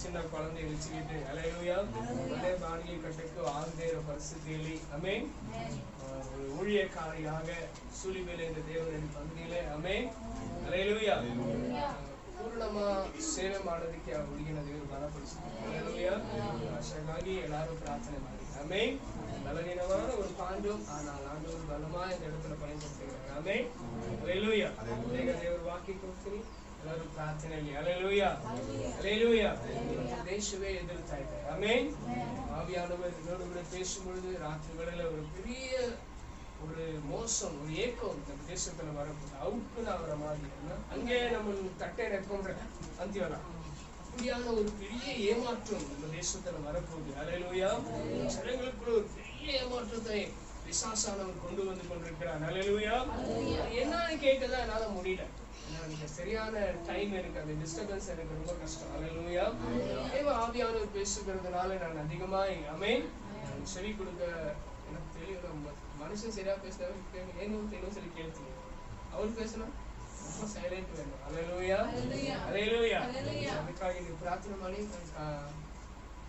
சின்ன குழந்தையை வச்சுக்கிட்டு அல்லேலூயா ஒரே பாணியை கட்டுக்கு ஆழ்ந்தேற பரிசுத்திலே ஆமென். ஒரு ஊழியக்காரியாக சூழிவேலை இந்த தேவனின் பந்தியிலே ஆமென் அல்லேலூயா ಪೂರ್ಣಮ ಸೇವೆ ಮಾಡೋದಕ್ಕೆ ಆ ಹುಡುಗಿನ ದೇವರು ಬಲಪಡಿಸ್ತಾರೆ. அல்லேலூயா ஆசைக்காಗಿ எல்லாரும் பிரார்த்தனை ಮಾಡಿ ஆமென். பலவீனமான ஒரு பாண்டும் ஆனால் ஆண்டவர் பலமா இந்த இடத்துல பயன்படுத்துகிறார் ஆமென் அல்லேலூயா. தேவர் வாக்கி ಕೊಡ್ತೀನಿ ಎಲ್ಲರೂ ಪ್ರಾರ್ಥನೆಯಲ್ಲಿ அல்லேலூயா அல்லேலூயா. தேசவே எதிர்த்தா ಇದೆ ஆமென். ஆவியானவர் என்னோடு கூட பேசும்பொழுது ராத்திரிகளில் ஒரு பெரிய ஒரு மோசம் ஒரு ஏக்கம் நம்ம தேசத்துல வரப்போகுது. அவுக்குன்னு ஆகிற மாதிரி அங்கே நம்ம தட்டை நெக்கொன்ற ಅಂತೀವಲ್ಲ அப்படியான ஒரு பெரிய ஏமாற்றம் நம்ம தேசத்துல வரப்போகுது. அல்லேலூயா. ஜனங்களுக்குள்ள ஒரு பெரிய ஏமாற்றத்தை பிசாசானவர் கொண்டு வந்து கொண்டிருக்கிறார். அல்லேலூயா. என்னன்னு கேட்கதான் என்னால முடியல. எனக்கு சரியான டைம் இருக்கு, அந்த டிஸ்டர்பன்ஸ் எனக்கு ரொம்ப கஷ்டம். அல்லேலூயா. தேவ ஆவியானவர் பேசுகிறதுனால நான் அதிகமாய் ஆமென் செவி கொடுக்க எனக்கு தெரியும். மனுஷன் சரியா பேசுறவர் ಏನು சொல்லி ಕೇಳ್ತೀನಿ, ಅವ್ರು பேசினா ரொம்ப ಸೈಲೆಂಟ್ ವೇನು. அல்லேலூயா அல்லேலூயா. ಅದಕ್ಕಾಗಿ ನೀವು ಪ್ರಾರ್ಥನೆ ಮಾಡಿ.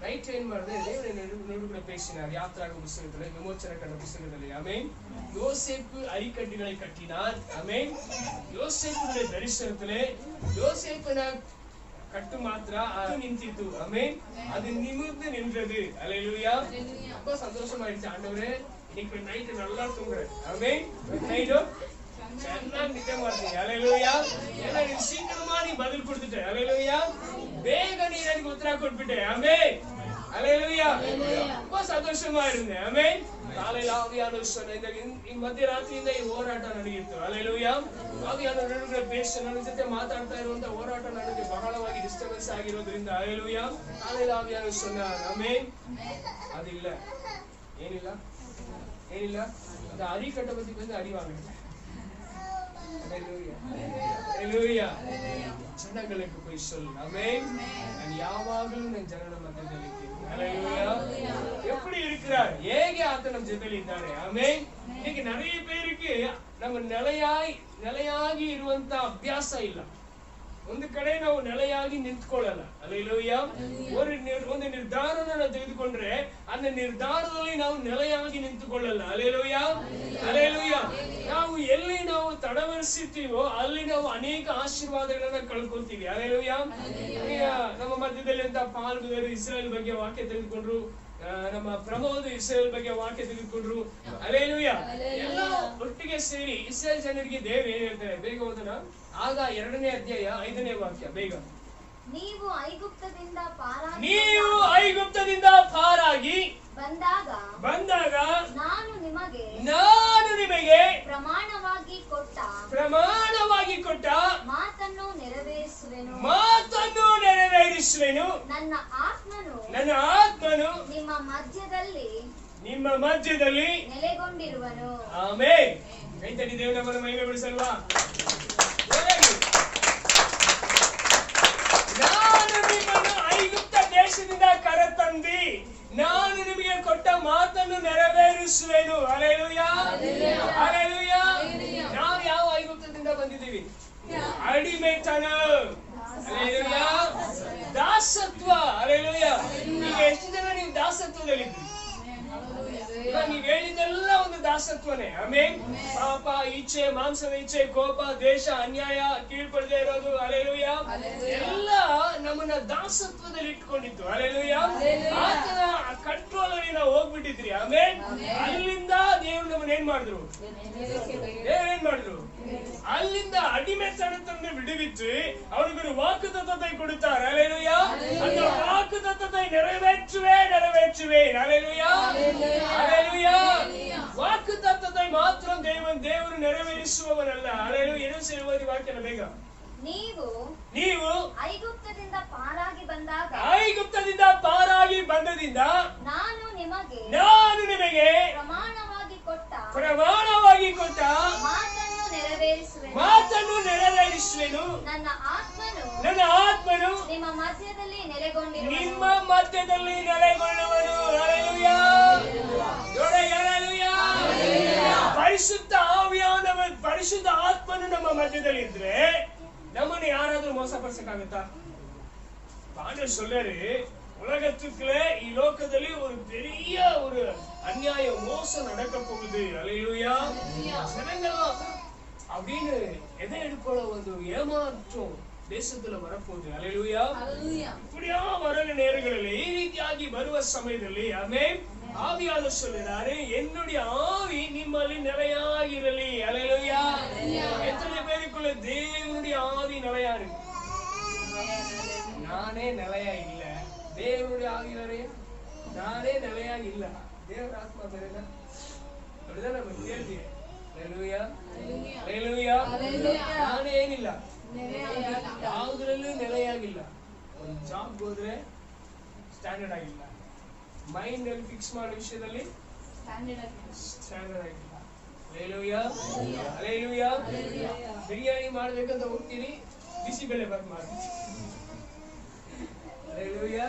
ನೈಟ್ ಏನ್ ಮಾಡಿದ್ರೆ ದೇವರು ಕೂಡ பேசினார் யாத்ராக புத்தகத்துல விமோச்சன கண்ட புத்தகத்துல ஆமென். யோசேப்பு அரிக்கட்டுகளை கட்டினார் ஆமென். யோசேப்புடைய தரிசனத்திலே யோசேப்பின கட்டு மாத்திர அது நின்றுட்டு ஆமென் அது நிமிர்ந்து நின்றது. அல்லேலூயா. ரொம்ப சந்தோஷமாயிடுச்சு. ஆண்டவரே இன்னைக்கு நைட் நல்லா தூங்குறேன் ஆமென். நைட் ಚೆನ್ನಾಗಿ ನಿದ್ದೆ ಮಾಡ್ತೀನಿ. அல்லேலூயா. ஏன்னா நீ சீக்கிரமா நீ பதில் கொடுத்துட்ட. அல்லேலூயா. ಬೇಗ நீ எனக்கு ಉತ್ತರ ಕೊಟ್ಬಿಟ್ಟೆ ಆಮೆನ್. அல்லேலூயா. ரொம்ப சந்தோஷமா இருந்தேன் ஆமென். காலையில ஆவியானவர் சொன்ன ಈ ಮಧ್ಯರಾತ್ರಿಯಿಂದ ಈ ಹೋರಾಟ ನಡೆಯಿತು. அல்லேலூயா. ಆವಿಯಾನವರು ಬೇಸ್ ನನ್ನ ಜೊತೆ ಮಾತಾಡ್ತಾ ಇರುವಂತ ಹೋರಾಟ ನನಗೆ ಬಹಳವಾಗಿ ಡಿಸ್ಟರ್ಬೆನ್ಸ್ ಆಗಿರೋದ್ರಿಂದ அல்லேலூயா ಕಾலையில ಆವಿಯಾನವರು சொன்ன ಆಮೆನ್. ಅದಿಲ್ಲ ಏನಿಲ್ಲ ಏನಿಲ್ಲ அந்த அரிக்கட்டை பத்தி வந்து அடி வாங்குங்க. அல்லேலூயா அல்லேலூயா. ಜನಗಳಿಗೆ போய் சொல் ஆமென். நான் ಯಾವಾಗಲೂ ನನ್ನ ಜನರ ಮಧ್ಯದಲ್ಲಿ ಇದ್ದೀನಿ. அல்லேலூயா. எப்படி இருக்கிறார், ಹೇಗೆ ಆತ ನಮ್ಮ ಜೊತೆಲಿ ಇದ್ದಾನೆ ಆಮೆನ್. இன்னைக்கு நிறைய பேருக்கு நம்ம ನೆಲೆಯಾಗಿ ಇರುವಂತ ಅಭ್ಯಾಸ ಇಲ್ಲ. ಒಂದು ಕಡೆ ನಾವು ನೆಲೆಯಾಗಿ ನಿಂತ್ಕೊಳ್ಳಲ್ಲ. அல்லேலூயா. ಒಂದು ನಿರ್ಧಾರವನ್ನು ತೆಗೆದುಕೊಂಡ್ರೆ அந்த ನಿರ್ಧಾರದಲ್ಲಿ ನಾವು ನೆಲೆಯಾಗಿ ನಿಂತುಕೊಳ್ಳಲ್ಲ. அல்லேலூயா அல்லேலೂயா. ನಾವು ಎಲ್ಲಿ ನಾವು ತಡವರಿಸುತ್ತೀವೋ ಅಲ್ಲಿ ನಾವು ಅನೇಕ ಆಶೀರ್ವಾದಗಳನ್ನ ಕಳ್ಕೊಳ್ತೀವಿ. அல்லேலூயா. ನಮ್ಮ ಮಧ್ಯದಲ್ಲಿ ಅಂತ ಪಾಲ್ಗೊಳ್ಳುವರು ಇಸ್ರೇಲ್ ಬಗ್ಗೆ ವಾಕ್ಯ ತೆಗೆದುಕೊಂಡ್ರು, ನಮ್ಮ ಪ್ರಮೋದ್ ಇಸ್ರೇಲ್ ಬಗ್ಗೆ ವಾಕ್ಯ ತೆಗೆದುಕೊಂಡ್ರು. அல்லேலூயா. ಎಲ್ಲ ಒಟ್ಟಿಗೆ ಸೇರಿ ಇಸ್ರೇಲ್ ಜನರಿಗೆ ದೇವರು ಏನ್ ಹೇಳ್ತಾರೆ ಬೇಗ ಓದೋಣ. ಆಗ 2ನೇ ಅಧ್ಯಾಯ 5ನೇ ವಾಕ್ಯ ಬೇಗ. ನೀವು ಐಗುಪ್ತದಿಂದ ಪಾರಾಗಿ ಬಂದಾಗ ನಾನು ನಿಮಗೆ ಪ್ರಮಾಣವಾಗಿ ಕೊಟ್ಟ ಮಾತನ್ನು ನೆರವೇರಿಸುವೆನು. ನನ್ನ ಆತ್ಮನು ನಿಮ್ಮ ಮಧ್ಯದಲ್ಲಿ ನೆಲೆಗೊಂಡಿರುವನು. ಆಮೆನ್. ಕೈ ತಟ್ಟಿ ದೇವರನ್ನು ಮಹಿಮೆಪಡಿಸಲ್ವಾ. ನಾನು ನಿಮ್ಮನ್ನು ಐಗುಪ್ತ ದೇಶದಿಂದ ಕರೆತಂದು ನಾನು ನಿಮಗೆ ಕೊಟ್ಟ ಮಾತನ್ನು ನೆರವೇರಿಸುವೆನು. அல்லேலೂಯಾ அல்லೇಲೂಯಾ. ನಾವು ಯಾವ ಐಗುಪ್ತದಿಂದ ಬಂದಿದ್ದೀವಿ? ಅಡಿಮೆತನ. அல்லேಲೂಯಾ. ದಾಸತ್ವ. அல்லேಲೂಯಾ. ಈಗ ಎಷ್ಟು ಜನ ನೀವು ದಾಸತ್ವದಲ್ಲಿದ್ದೀರಿ? ನೀವ್ ಹೇಳಿದೆಲ್ಲ ಒಂದು ದಾಸತ್ವನೇ ಆಮೆನ್. ಪಾಪ, ಇಚ್ಛೆ, ಮಾಂಸದ ಇಚ್ಛೆ, ಕೋಪ, ದೇಶ, ಅನ್ಯಾಯ, ಕೀಳ್ಪಡದೆ ಇರೋದು அல்லேலೂಯಾ ಎಲ್ಲ ನಮ್ಮನ್ನ ದಾಸತ್ವದಲ್ಲಿ ಇಟ್ಕೊಂಡಿತ್ತು. அல்லேಲೂಯಾ. ಆತನ ಕಂಟ್ರೋಲ್ ಅಲ್ಲಿ ನಾವು ಹೋಗ್ಬಿಟ್ಟಿದ್ರಿ ಆಮೆನ್. ಅಲ್ಲಿಂದ ದೇವರು ನಮ್ಮನ್ನ ಏನ್ ಮಾಡಿದ್ರು? ಅಲ್ಲಿಂದ ಅಡಿಮೆತನದಿಂದ ಬಿಡುವಿಟ್ಟು ಅವನಿಗೆ ವಾಗ್ದತ್ತத்தை கொடுத்தார். அல்லேலூயா. அந்த வாக்குத்தத்தத்தை நிறைவேற்றுவேன். அல்லேலூயா அல்லேலூயா. ವಾಗ್ದತ್ತத்தை ಮಾತ್ರ ದೇವರು ನೆರವೇರಿಸುವವನಲ್ಲ. அல்லேலூயா. ಏನು ಸೇವದಿ ವಾಕ್ಯನ ಬೇಗ. ನೀವು ಐಗುಪ್ತದಿಂದ ಪಾರಾಗಿ ಬಂದದಿಂದ ನಾನು ನಿಮಗೆ ಪ್ರಮಾಣವಾಗಿ ಕೊಟ್ಟ ಮಾತನ್ನು ನೆರವೇರಿಸುವೆನು. ನನ್ನ ಆತ್ಮನು ನಿಮ್ಮ ಮಧ್ಯದಲ್ಲಿ ನೆಲೆಗೊಳ್ಳುವನು. அல்லேலூயா. அல்லேಲೂಯಾ. ಪರಿಶುದ್ಧ ಆವಿಯಾನವರು, ಪರಿಶುದ್ಧ ಆತ್ಮನು ನಮ್ಮ ಮಧ್ಯದಲ್ಲಿ ಇದ್ರೆ ನಮ್ಮನ್ನು ಯಾರಾದ್ರೂ ಮೋಸ ಪಡಿಸಕ್ಕಾಗತ್ತಾ? ஆண்டவர் சொல்றாரு, உலகத்துக்குள்ள லோகத்திலே ஒரு பெரிய ஒரு அநியாயம் மோசம் நடக்க போகுது. அல்லேலூயா. ஜனங்கள்லாம் அப்படின்னு எதை எடுக்கல வந்து ஏமாற்றம் தேசத்துல வரப்போகுது. அல்லேலூயா. இப்படியா வர நேரங்களிலே ಈ ರೀತಿಯಾಗಿ ಬರುವ ಸಮಯದಲ್ಲಿ ಆಮೆನ್ ஆவியானவர் சொல்றாரு, என்னுடைய ஆவி நிம்மಲ್ಲಿ நிலையாகிரலி. அல்லேலூயா. எத்தனை பேருக்குள்ள தேவனுடைய ஆவி நிலையா இருக்கு? நானே நிலையா இல்ல, தேவனுடைய ஆவியாரே நானே நிலையா இல்ல. தேவ ஆத்மா பேருங்க அப்படிதான் நம்ம கேள்வி. அல்லேலூயா. அல்லேலூயா. ನಾನೇ ಏನಿಲ್ಲ, ಯಾವುದರಲ್ಲೂ ನೆಲೆಯಾಗಿಲ್ಲ. ಒಂದು ಜಾಬ್ ಹೋದ್ರೆ ಸ್ಟ್ಯಾಂಡರ್ಡ್ ಆಗಿಲ್ಲ, ಮೈಂಡ್ ಅಲ್ಲಿ ಫಿಕ್ಸ್ ಮಾಡೋ ವಿಷಯದಲ್ಲಿ ಸ್ಟ್ಯಾಂಡರ್ಡ್ ಆಗಿಲ್ಲ. ಅಲ್ಲೇಲೂಯಾ. ಅಲ್ಲೇಲೂಯಾ. ಬಿರಿಯಾನಿ ಮಾಡ್ಬೇಕಂತ ಹೋಗ್ತೀನಿ, ಬಿಸಿಬೇಳೆ ಬಾತ್ ಮಾಡ್ತೀನಿ. ಅಲ್ಲೇಲೂಯಾ.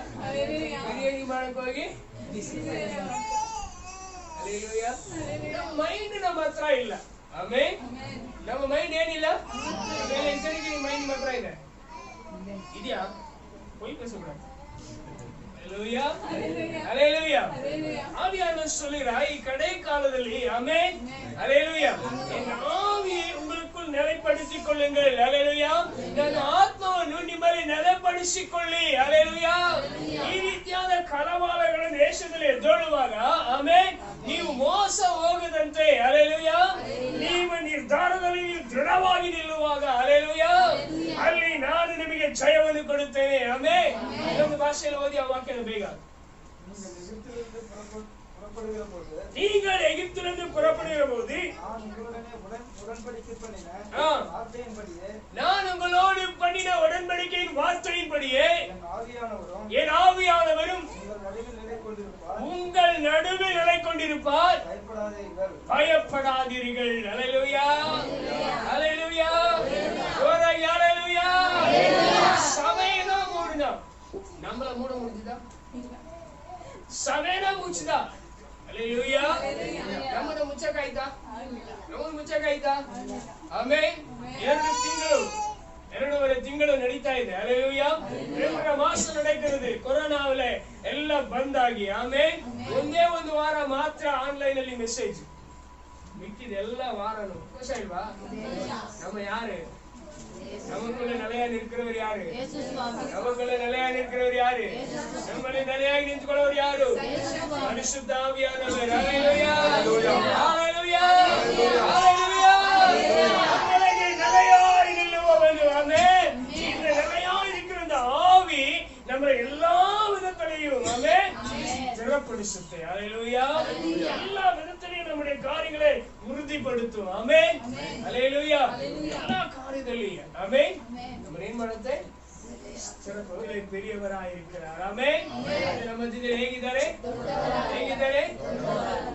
ಬಿರಿಯಾನಿ ಮಾಡಕ್ ಹೋಗಿ ಬಿಸಿಬೇಳೆ. ಅಲ್ಲೇಲೂಯಾ. ನಮ್ಮ ಮೈಂಡ್ ನಮ್ಮ ಹತ್ರ ಇಲ್ಲ. ಆಮೆನ್. ನಮ್ಮ ಮೈಂಡ್ ಏನಿಲ್ಲ, ಮೈಂಡ್ ಮಾತ್ರ ಇದೆ. ಇದೆಯಾ? போய் பேசக்கூடாது. அல்லேலூயா. அல்லேலூயா. ஆவியானவர் சொல்கிறார், கடை காலದಲ್ಲಿ ஆமென் அல்லேலூயா என் ஆவியை உங்களுக்குள் நிலைப்படுத்திக் கொள்ளுங்கள். அல்லேலூயா. ನನ್ನ ಆತ್ಮವನ್ನು ನಿಮ್ಮಲ್ಲಿ ನೆಲೆಪಡಿಸಿಕೊಳ್ಳಿ. அல்லேலூயா. ಈ ರೀತಿಯಾದ ಕಳವಳಗಳು ದೇಶದಲ್ಲಿ ಎದ್ದೇಳುವಾಗ ಆಮೆನ್ ನೀವು ಮೋಸ ಹೋಗದಂತೆ அல்லேலೂயா ನಿಮ್ಮ ನಿರ್ಧಾರದಲ್ಲಿ ನೀವು ದೃಢವಾಗಿ ನಿಲ್ಲುವಾಗ அல்லேಲೂயா ಅಲ್ಲಿ ನಾನು ನಿಮಗೆ ಜಯವನ್ನು ಕೊಡುತ್ತೇನೆ. ಆಮೆನ್. ಇನ್ನೊಂದು ಭಾಷೆಯಲ್ಲಿ ಓದಿ ಆ ವಾಕ್ಯದ ಬೇಗ. நீங்கள் எகிப்திலிருந்து புறப்படுகிற போது நான் உங்களோடு பண்ணின உடன்படிக்கையின் வார்த்தையின்படியே என் ஆவியானவரும் உங்கள் நடுவில் நிலை கொண்டிருப்பார். பயப்படாதீர்கள். அல்லேலூயா. அல்லேலூயா. அல்லேலூயா. சபையை மூடுனா நம்மள மூட முடிஞ்சுதா? ಸಭೆನ ಮುಚ್ಚಿದ. ಅಲ್ಲೇಲೂಯಾ. ನಮ್ಮನ್ನ ಮುಚ್ಚಕಾಯ್ತಾ? ನಮ್ಮನ್ನ ಮುಚ್ಚಕಾಯ್ತಾ? ಆಮೆನ್. 2.5 ತಿಂಗಳು ನಡೀತಾ ಇದೆ. ಅಲ್ಲೇಲೂಯಾ. 2 ಮಾಸ ನಡೆಯುತ್ತದೆ. ಕೊರೋನಾವಲೆ ಎಲ್ಲ ಬಂದಾಗಿ ಆಮೆನ್ ಒಂದೇ ಒಂದು ವಾರ ಮಾತ್ರ ಆನ್ಲೈನ್ ಅಲ್ಲಿ ಮೆಸೇಜ್, ಮಿಕ್ಕಿದ ಎಲ್ಲ ವಾರನು ಖುಷ ಇಲ್ವಾ? நம்ம யாரு? நமக்குள்ள நிலையா நிற்கிறவர் யாரு? நமக்குள்ள நிலையா நிற்கிறவர் யாரு? நம்மளை நிலையாகி நின்றுಕೊಳ್ಳೋರು ಯಾರು? ಪರಿಶುದ್ಧ ಆವಿಯಾನவர். அல்லேலூயா. அல்லேலூயா. அல்லேலூயா. நம்மளை நிலையாய் நில்லுವವನು. ஆமென். இந்த நிலையாய் இருக்கிற அந்த ஆவி நம்மளை எல்லா விதத்திலையும் ஆமென் திடப்படுத்தும். அல்லேலூயா. எல்லா விதத்திலையும் நம்முடைய காரியங்களை உறுதிப்படுத்தும். ಆಮೆನ್. அல்லேலூயா. எல்லா ಕಾರ್ಯದಲ್ಲಿ ಆಮೆನ್ நம்ம ಏನು ಮಾಡುತ್ತೆ? ಸ್ಥಿರಪಡಿಸಲು பெரியவராயிருக்கிறார். ಆಮೆನ್. ನಮ್ಮ ಮಧ್ಯದಲ್ಲಿ ಹೇಗಿದ್ದಾರೆ? ಹೇಗಿದ್ದಾರೆ?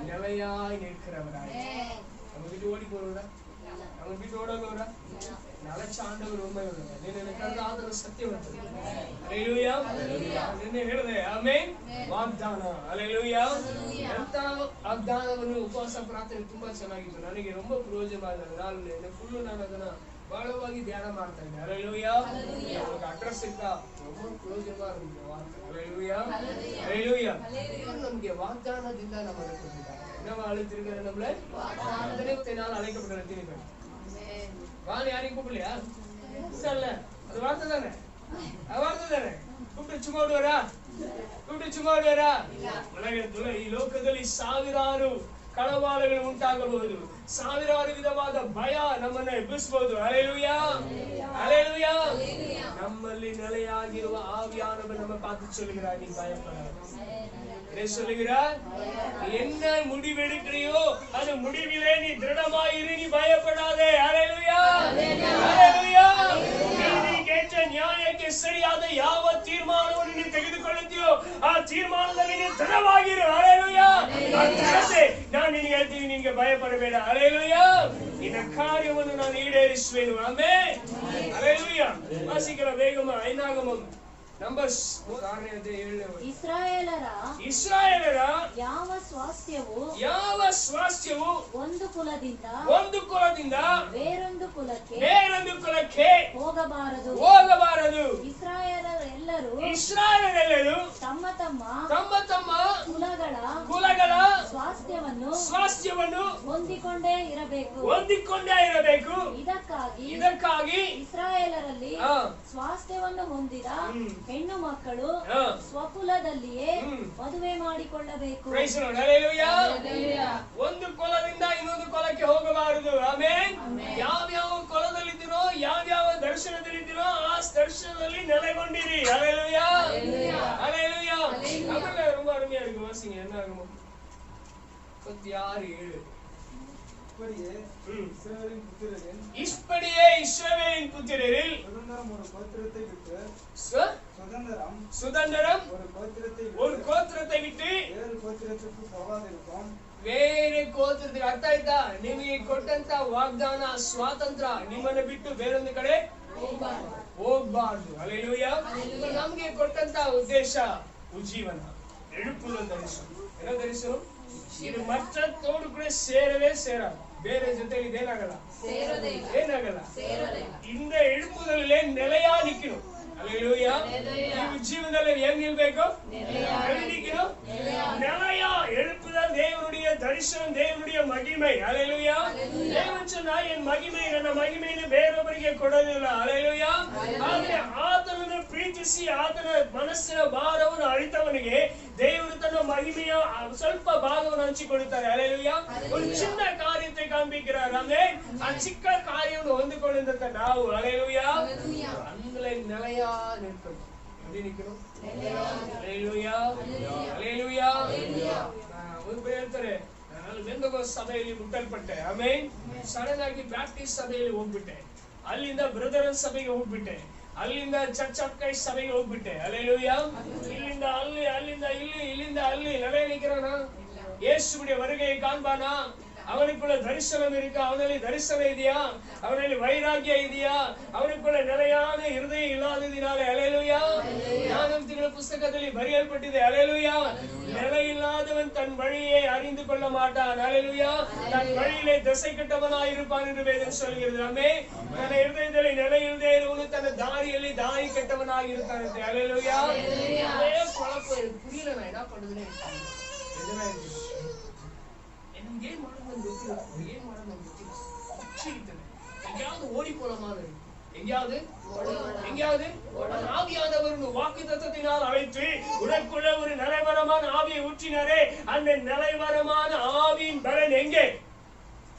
ನೆಲೆಯಾಗಿ ನಿற்கிறவராய். நம்ம ಬಿಟ್ಟು ಓಡಿ போறோம்டா, நம்ம ಬಿಟ್ಟು ಓಡೋಗೋರ ನಲಚ ಆಂಡವರು ಒಮ್ಮೆಯವರು ನಿನ್ನ ಕರೆದಾದರೂ ಸತ್ಯವಂತರು. அல்லேலூயா. ನಿನ್ನೆ ಹೇಳಿದೆ ಆಮೆನ್ ವಾಗ್ದಾನ. அல்லேலೂயா. ಅಂತ ವಾಗ್ದಾನವನ್ನು ಉಪವಾಸ ಪ್ರಾರ್ಥನೆ ತುಂಬಾ ಚೆನ್ನಾಗಿತ್ತು. ನನಗೆ ரொம்ப ಪ್ರಯೋಜನವಾದ ಫುಲ್ಲು ನಾನು ಅದನ್ನ ಬಹಳವಾಗಿ ಧ್ಯಾನ ಮಾಡ್ತಾ ಇದ್ದೆ. அல்லேலூயா. உங்களுக்கு ಅಡ್ರೆಸ್ ಇತ್ತಾ? ரொம்ப ಪ್ರಯೋಜನವಾದ ವಾರ್ತೆ. அல்லேலூயா. அல்லேலூயா. ನಮಗೆ ವಾಗ್ದಾನದಿಂದ ನಮ್ಮನ್ನು ಕೊಟ್ಟಿದ್ದಾರೆ. ನಾವು ಅಳುತ್ತಿರುಗಿற நம்மள வார்த்தையினால் அழைக்கப்பட்ட திருப்பி வான் யாரையும் கூப்பிடலையா? இல்ல, அது வார்த்தை தானே, அது வார்த்தை தானே. கூப்பிட்டு சும்மா விடுவாரா? கூப்பிட்டு சும்மா விடுவாரா? உலகத்துல ಈ ಲೋಕದಲ್ಲಿ ಸಾವಿರಾರು ಕಳವಾಳಗಳು ಉಂಟಾಗಬಹುದು, ಸಾವಿರಾರು ವಿಧವಾದ ಭಯ ನಮ್ಮನ್ನ ಎಬ್ಬಿಸಬಹುದು. அல்லேலூயா. அல்லேலூயா. ನಮ್ಮಲ್ಲಿ ನೆಲೆಯಾಗಿರುವ ಆವಿಯಾನವರು ನಮ್ಮ பார்த்து சொல்கிறார், நீ பயப்படாதே. சொல்லுகிறார், என்ன முடிவெடுக்கிறியோ அது முடிவிலே நீ திருடமாயிரு, நீ பயப்படாதே. அல்லேலூயா. அல்லேலூயா. நீ கேட்ட ನ್ಯಾಯಕ್ಕೆ ಸರಿಯಾದ ಯಾವ ತೀರ್ಮಾನವನ್ನು ನೀನು ತೆಗೆದುಕೊಳ್ಳುತ್ತೀಯೋ ಆ ತೀರ್ಮಾನದಲ್ಲಿ ನೀನು ದೃಢವಾಗಿರು. அல்லேலೂயா. ನಾನು ನಿನಗೆ ಹೇಳ್ತೀನಿ, ನಿನಗೆ ಭಯಪಡಬೇಡ. அல்லேலೂயா. ನಿನ್ನ ಕಾರ್ಯವನ್ನು ನಾನು ಈಡೇರಿಸುವೆನು. ಆಮೆನ್. அல்லேலூயா. ವಾಸಿಕರ ಬೇಗಮ ಐನಾಗಮಂ ನಂಬರ್ಸ್ 6ನೇ ಅಧ್ಯಾಯ 7ನೇ ವಚನ. ಇಸ್ರಾಯೇಲರ ಯಾವ ಸ್ವಾಸ್ಥ್ಯವು ಒಂದು ಕುಲದಿಂದ ಬೇರೊಂದು ಕುಲಕ್ಕೆ ಹೋಗಬಾರದು. ಇಸ್ರಾಯೇಲರೆಲ್ಲರೂ ತಮ್ಮ ತಮ್ಮ ಕುಲಗಳ ಸ್ವಾಸ್ಥ್ಯವನ್ನು ಹೊಂದಿಕೊಂಡೇ ಇರಬೇಕು. ಇದಕ್ಕಾಗಿ ಇಸ್ರಾಯೇಲರಲ್ಲಿ ಸ್ವಾಸ್ಥ್ಯವನ್ನು ಹೊಂದಿದ ಹೆಣ್ಣು ಮಕ್ಕಳು ಸ್ವಕುಲದಲ್ಲಿಯೇ ಮದುವೆ ಮಾಡಿಕೊಳ್ಳಬೇಕು. ಒಂದು ಕುಲದಿಂದ ಇನ್ನೊಂದು ಕುಲಕ್ಕೆ ಹೋಗಬಾರದು. ಆಮೆನ್. ಯಾವ್ಯಾವ ಕುಲದಲ್ಲಿದ್ದೀರೋ, ಯಾವ್ಯಾವ ದರ್ಶನದಲ್ಲಿದ್ದೀರೋ ಆ ದರ್ಶನದಲ್ಲಿ ನೆಲೆಗೊಂಡಿರಿ. ஹல்லேலூயா, ஹல்லேலூயா. தமிழ்ல ரொம்ப அருமையா இருக்கு. வாசிங்க, என்ன ஆகுமோ 36:7. இப்படியே இஸ்ரவேலின் புத்திரரில் சுதந்திரம் ஒரு கோத்திரத்தை விட்டு ಬೇರೆ ಗೋತ್ರಕ್ಕೆ. ಅರ್ಥ ಆಯ್ತಾ? ನಿಮಗೆ ಕೊಟ್ಟಂತ ವಾಗ್ದಾನ ಸ್ವಾತಂತ್ರ್ಯ ನಿಮ್ಮನ್ನ ಬಿಟ್ಟು ಬೇರೊಂದು ಕಡೆ ಹೋಗ್ಬಾರ್ದು. ಹಲ್ಲೇಲೂಯಾ. ನಮ್ಗೆ ಕೊಟ್ಟಂತ ಉದ್ದೇಶ ಉಜ್ಜೀವನ, ಎಳುಪುಲ ದರ್ಶನ. ಏನೋ ದರ್ಶನ ಇದು ಮತ್ತೋಡು ಕೂಡ ಸೇರವೇ ಸೇರಲ್ಲ. ಬೇರೆ ಜೊತೆಲಿ ಇದೇನಾಗಲ್ಲ, ಏನಾಗಲ್ಲ. இந்த எழுப்புதலே நிலையா நிக்கணும். ஹல்லேலூயா. ಈ ಜೀವನದಲ್ಲಿ ಹೆಂಗ್ ನಿಲ್ಬೇಕು? நிக்கணும். நிலையா எழுப்புதல் தேவனுடைய தரிசனம், தேவனுடைய மகிமை. ஹல்லேலூயா. தேவன் சொன்னார், என் மகிமை ನನ್ನ ಮಹಿಮೆಯನ್ನು ಬೇರೊಬ್ಬರಿಗೆ ಕೊಡೋದಿಲ್ಲ. ಹಲ್ಲೇಲೂಯಾ. ಆದರೆ ಆತನನ್ನು ಪ್ರೀತಿಸಿ ಆತನ ಮನಸ್ಸಿನ ಭಾರವನ್ನು ಅರಿತವನಿಗೆ ದೇವರು ತನ್ನ ಮಹಿಮೆಯ ಸ್ವಲ್ಪ ಭಾಗವನ್ನು ಹಂಚಿಕೊಳ್ಳುತ್ತಾರೆ. ಹಲ್ಲೇಲೂಯಾ. ಒಂದು ಚಿನ್ನ ಕಾರ್ಯத்தை காண்பிக்கிறார். ஆமென். ಆ ಚಿಕ್ಕ ಕಾರ್ಯವನ್ನು ಹೊಂದಿಕೊಳ್ಳುವಂತ ನಾವು ಹಲ್ಲೇಲೂಯಾ ಅಂದ್ರೆ நிலையா நிற்கணும். எப்படி நிக்கணும்? ஹல்லேலூயா, ஹல்லேலூயா. ಒಂದು ಬೇರೆ ಹೇಳ್ತಾರೆ, ನಾನು ಬೆಂದಗೋಸ್ ಸಭೆಯಲ್ಲಿ ಮುಟ್ಟಲ್ಪಟ್ಟೆ. ಆಮೆನ್. ಸಡನ್ ಆಗಿ ಬ್ಯಾಪ್ಟಿಸ್ಟ್ ಸಭೆಯಲ್ಲಿ ಹೋಗ್ಬಿಟ್ಟೆ, ಅಲ್ಲಿಂದ ಬ್ರದರ್ ಸಭೆಗೆ ಹೋಗ್ಬಿಟ್ಟೆ, ಅಲ್ಲಿಂದ ಚರ್ಚ್ ಆಫ್ ಕ್ರೈಸ್ಟ್ ಸಭೆಗೆ ಹೋಗ್ಬಿಟ್ಟೆ. ಹಲ್ಲೇಲೂಯಾ. ಇಲ್ಲಿಂದ ಅಲ್ಲಿ, ಅಲ್ಲಿಂದ ಇಲ್ಲಿ, ಇಲ್ಲಿಂದ ಅಲ್ಲಿ நிலையா நிக்கிறனா? இயேசுவுடைய வருகையை காண்பானா? அவனுக்குள்ள தரிசனம் இருக்கா? அவனில் தரிசனம் இதயா? அவனில் வைராக்கியம் இதயா? அவனுக்குள்ள நிலையான இருதயம் இல்லாததினாலே ஹல்லேலூயா ஞானம் திಗಳ புத்தகத்தில் ಬರೆಯಲ್ಪಟ್ಟಿದೆ. ஹல்லேலூயா. நிலையில்லாதவன் தன் வழியை அறிந்து கொள்ள மாட்டான். ஹல்லேலூயா. தன் வழியிலே திசை கெட்டவனாய் இருப்பான் என்று வேதம் சொல்கிறது. ஆமென். தன் இருதயத்தில் நிலையிಲ್ಲದೆ ಇರುವನು ತನ್ನ ದಾರಿಯಲ್ಲಿ ದಾರಿ ಕೆಟ್ಟವನಾಗಿ ಇರುತ್ತಾನಂತೆ. ஹல்லேலூயா. அதே குழப்பம் புரியல, நான் என்ன பண்றதுன்னு எனக்கு ஏன் ಮಾಡೋದು ಗೊತ್ತಿಲ್ಲ. எங்கேயாவது ஓடி போற மாதிரி, எங்கேயாவது ஆவியானவர் வாக்குத்தத்தத்தினால் அழைத்து உனக்குள்ள ஒரு நிலைவரமான ஆவியை ஊற்றினாரே, அந்த நிலைவரமான ஆவியின் பலன் எங்கே?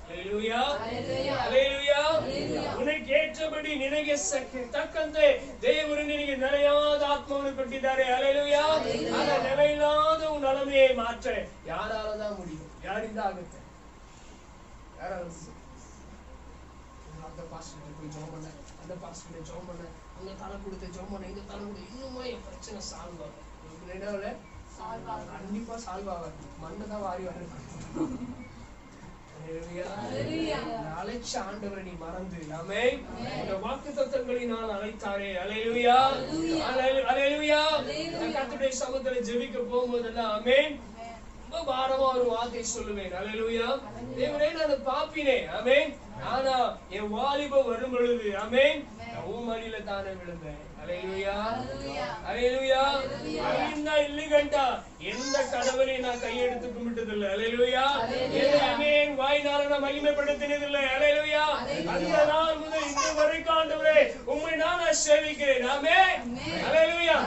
ஹல்லேலூயா, ஹல்லேலூயா. உனக்கு ஏற்றபடி ನಿನಗೆ ತಕ್ಕಂತೆ ದೇವರು ನಿನಗೆ ನೆಲೆಯಾದ ಆತ್ಮವನ್ನು ಕೊಟ್ಟಿದ್ದಾರೆ. ஹல்லேலூயா. அந்த நிலையில்லாத உன் நிலைமையை மாற்ற யாரால தான் முடியும்? யாರಿಂದ ಆಗುತ್ತೆ? அந்த பாஸ்டர் போய் ஜெபம் பண்ண, அந்த பாஸ்டர் ஜெபம் பண்ண, அந்த தலை கொடுத்து ஜெபம் பண்ண, இந்த தலை கொடுத்து இன்னுமா என் பிரச்சனை சால்வ் ஆகும். கண்டிப்பா சால்வ் ஆகாது. மண்ணதான் வாரி வர அழைச்ச ஆண்டவரை நீ மறந்து. ஆமென். இந்த வாக்குத்தத்தங்களினால் அழைத்தாரே. ஹல்லேலூயா, ஹல்லேலூயா. கர்த்தருடைய சமூகத்தில் ஜெபிக்க போகும்போதெல்லாம் ஆமென் ரொம்ப பாரமா ஒரு வார்த்தை சொல்லுவேன். ஹல்லேலூயா. தேவனே, நான் பாப்பினே. ஆமென். ஆனா என் வாலிபம் வரும் பொழுது ஆமென் உம்மடியில தானே விழுந்தேன். ஹல்லேலூயா, ஹல்லேலூயா. அಲ್ಲಿಂದ ಇಲ್ಲಿ ಗಂಟ எந்த கடவுளையும் நான் கையெடுத்து கும்பிட்டதில்லை. ஹல்லேலூயா. ஆமென். வாயினால நான் மகிமைப்படுத்தினதில்லை. ஹல்லேலூயா. அந்த நாள் முதல் இன்று வரைக்கும் ஆண்டவரே உம்மை நான் சேவிக்கிறேன். ஆமென். ஹல்லேலூயா.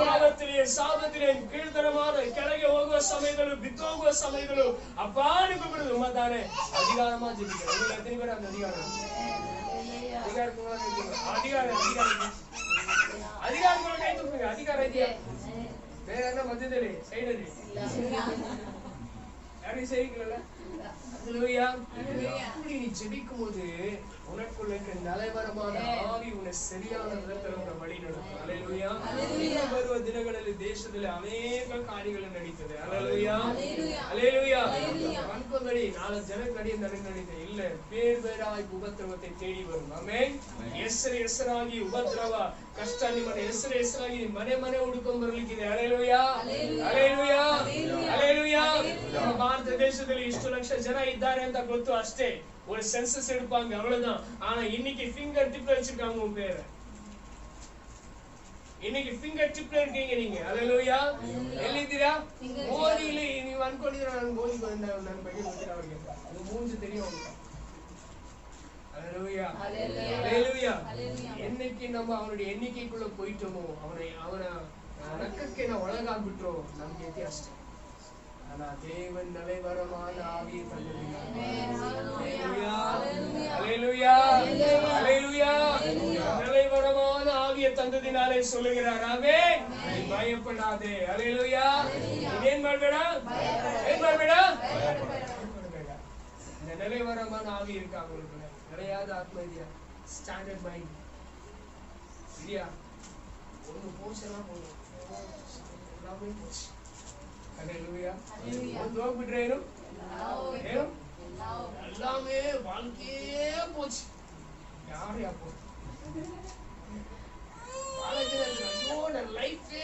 பாவத்திலே சாபத்திலே கீழ்த்தரமான ಕೆಳಗೆ ಹೋಗುವ ಸಮಯದಲ್ಲೂ ಬಿದ್ದು ಹೋಗುವ ಸಮಯದಲ್ಲೂ ಅಪ್ಪಾನು ಕೂಪಿಡುದು ಉಮ್ಮ ತಾನೇ ಅಧಿಕಾರமா ಜೀವಿக்கிறேன். எத்தனை பேர் அந்த அதிகாரம் ಕೈ ತೂಕುங்க. ಅಧಿಕಾರ ಇದೆಯಾ? ಬೇರೆ என்ன மத்தியದಲ್ಲಿ சைடுல யாரையும் செய்யல. ஹல்லேலூயா. அப்படி நீ ஜெபிக்கும் போது உனக்குள்ள இருக்கிற நிலைவரமான ஆவி உன்னை சரியான விதத்தில் உன்னை வழி நடத்தும். ஹல்லேலூயா. ಬರುವ ದಿನಗಳಲ್ಲಿ ದೇಶದಲ್ಲಿ ಅನೇಕ ಕಾರ್ಯಗಳು ನಡೀತದೆ. ஹல்லேலூயா, ஹல்லேலூயா. அன்புபடி 4 ஜன கடியம் நடந்தது இல்ல, பேர் பேராய் உபத்திரவத்தை தேடி வரும். ஆமென். ಹೆಸರಾಗಿ ಉಪದ್ರವ ಕಷ್ಟ ನಿಮ್ಮನ್ನ ಹೆಸರಾಗಿ ಮನೆ ಹುಡುಕೊಂಡ್ ಬರ್ಲಿಕ್ಕಿದೆ. Hallelujah, hallelujah, hallelujah. ನಮ್ಮ ಭಾರತ ಪ್ರದೇಶದಲ್ಲಿ ಇಷ್ಟು ಲಕ್ಷ ಜನ ಇದ್ದಾರೆ ಅಂತ ಗೊತ್ತು ಅಷ್ಟೇ. ஒரு சென்சஸ் எடுப்பாங்க அவ்வளவுதான். ஆனா இன்னைக்கு ஃபிங்கர் டிப்ல வச்சிருக்காங்க உங்க பேரை. இன்னைக்கு ஃபிங்கர் டிப்ல இருக்கீங்க நீங்க. ஹalleluya. எல்லிதிரா மோதியில நீங்க அன்கொண்டிரா நான் மோதி வந்தேன் நான் பையன் வந்துட்டா அவருக்கு. அது மூஞ்சி தெரியும் உங்களுக்கு. ஹalleluya. ஹalleluya. என்னைக்கு நம்ம அவனுடைய எண்ணிக்கைக்குள்ள போயிட்டோமோ அவனை ரக்கಕ್ಕೆ ನಾವು ಒಳಗಾಗ್ಬಿಟ್ರೋ ನಮಗೆ ಗತಿ ಅಷ್ಟೇ. ஆனா தேவன் நிலைவரமான ஆவியை தந்திருக்கிறார். ஹalleluya. ஹalleluya. நிலைவரமான ஆவியை தந்ததினாலே சொல்லுகிறார். ஆமென். நீ பயப்படாதே. ஹalleluya. ஏன் ಮಾಡಬೇಡ? ஏன் ಮಾಡಬೇಡ? பயப்படಬೇಡ. இந்த நிலைவரமான ஆவி இருக்கா உங்களுக்கு? நிலையாத ஆத்மா இல்லையா? ஸ்டாண்டர்ட் மைண்ட் இல்லையா? ஒன்னு போச்செல்லாம் போதும், எல்லாமே போச்சு. ஹalleluya. ಒಂದು ಹೋಗ್ಬಿಟ್ರೆ ಏನು எல்லாமே வாழ்க்கையே போச்சு. யாரு அப்போ வாழ்க்கையோட லைஃபே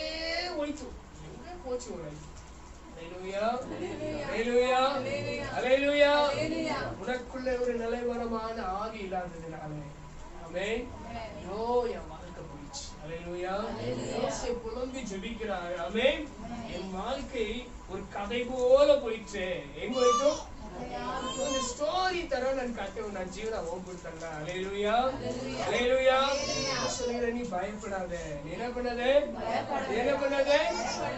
போயிட்டு எங்கே போச்சு ஒரு லைஃப். ஹalleluya. ஹalleluya. ஹalleluya. உனக்குள்ள ஒரு நிலைவரமான ஆவி இல்லாததுனால ஆமென். ஐயோ என் வாழ்க்கை போயிடுச்சு. ஹalleluya. யோசே புலம்பி ஜெபிக்கிறார். ஆமென். என் வாழ்க்கை ஒரு கதை போல போயிடுச்சு. எங்க போயிட்டோ ಒಂದು ಸ್ಟೋರಿ ತರ ನನ್ ಕತೆ ನನ್ನ ಜೀವನ ಹೋಗ್ಬಿಡ್ತಲ್ಲ. ஹalleluya. ஹalleluya. சொல்லுற நீ பயப்படாதே. நீ என்ன பண்ணாதே? பயப்படாதே.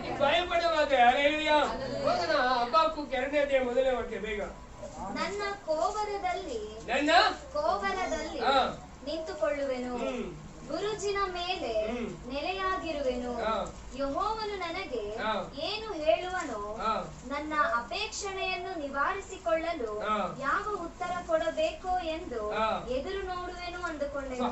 நீ பயப்படாதே. ஹalleluya. ಹೋಗೋಣ ಅಬ್ಬಾಕು 2ನೇ ಅಧ್ಯಾಯ 1ನೇ ವಾಕ್ಯ ಬೇಗ. ನನ್ನ ಕೋಪರದಲ್ಲಿ ನಿಂತುಕೊಳ್ಳುವೆನು, ಗುರುಜಿನ ಮೇಲೆ ನೆಲೆಯಾಗಿರುವೆನು. ಯೆಹೋವನು ನನಗೆ ಏನು ಹೇಳುವನೋ ನನ್ನ ಅಪೇಕ್ಷಣೆಯನ್ನು ನಿವಾರಿಸಿಕೊಳ್ಳಲು ಯಾವ ಉತ್ತರ ಕೊಡಬೇಕೋ ಎಂದು ಎದುರು ನೋಡುವೆನು ಅಂದುಕೊಂಡೆನು.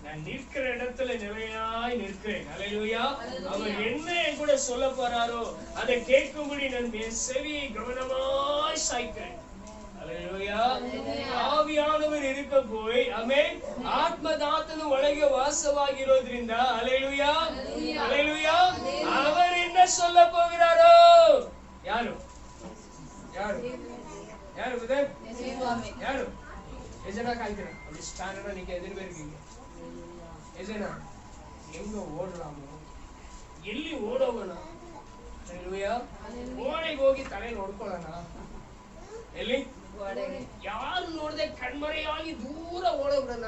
நான் நிற்கிற இடத்துல நிலையாய் நிற்கிறேன். ஹalleluya. அவர் என்ன என் கூட சொல்ல போறாரோ அதை கேட்கும்படி நான் என் செவியை கவனமாய் சாய்க்கிறேன். ஹalleluya. ಆವಿಯಾನವರು ಇರುಕ போய் ಆಮೆನ್ ಆತ್ಮದಾತನು ಒಳಗೆ ವಾಸವಾಗಿರೋದ್ರಿಂದ ಹalleluya. ಹalleluya. அவர் என்ன சொல்ல போகிறாரோ? ಯಾರು ಯಾರು ಯಾರು ಬ್ರದರ್? ಯಾರು ಎಜನ ಕಾಯ್ತೀರಾ? அப்படி ஸ்டாண்டர்டா நீங்க எதிர்பார்க்கீங்க. ಎಜನ எங்க ஓடலாமோ ಎಲ್ಲಿ ಓಡೋಗೋಣ? ಹalleluya. ಓಡೆಗೆ ಹೋಗಿ ತಲೆ ನೋಡ್ಕೊಳ್ಳೋಣ. ಎಲ್ಲಿ ಯಾರು ನೋಡದೆ ಕಣ್ಮರೆಯಾಗಿ ದೂರ ಓಡೋಗ್ಬಿಡೋಣ.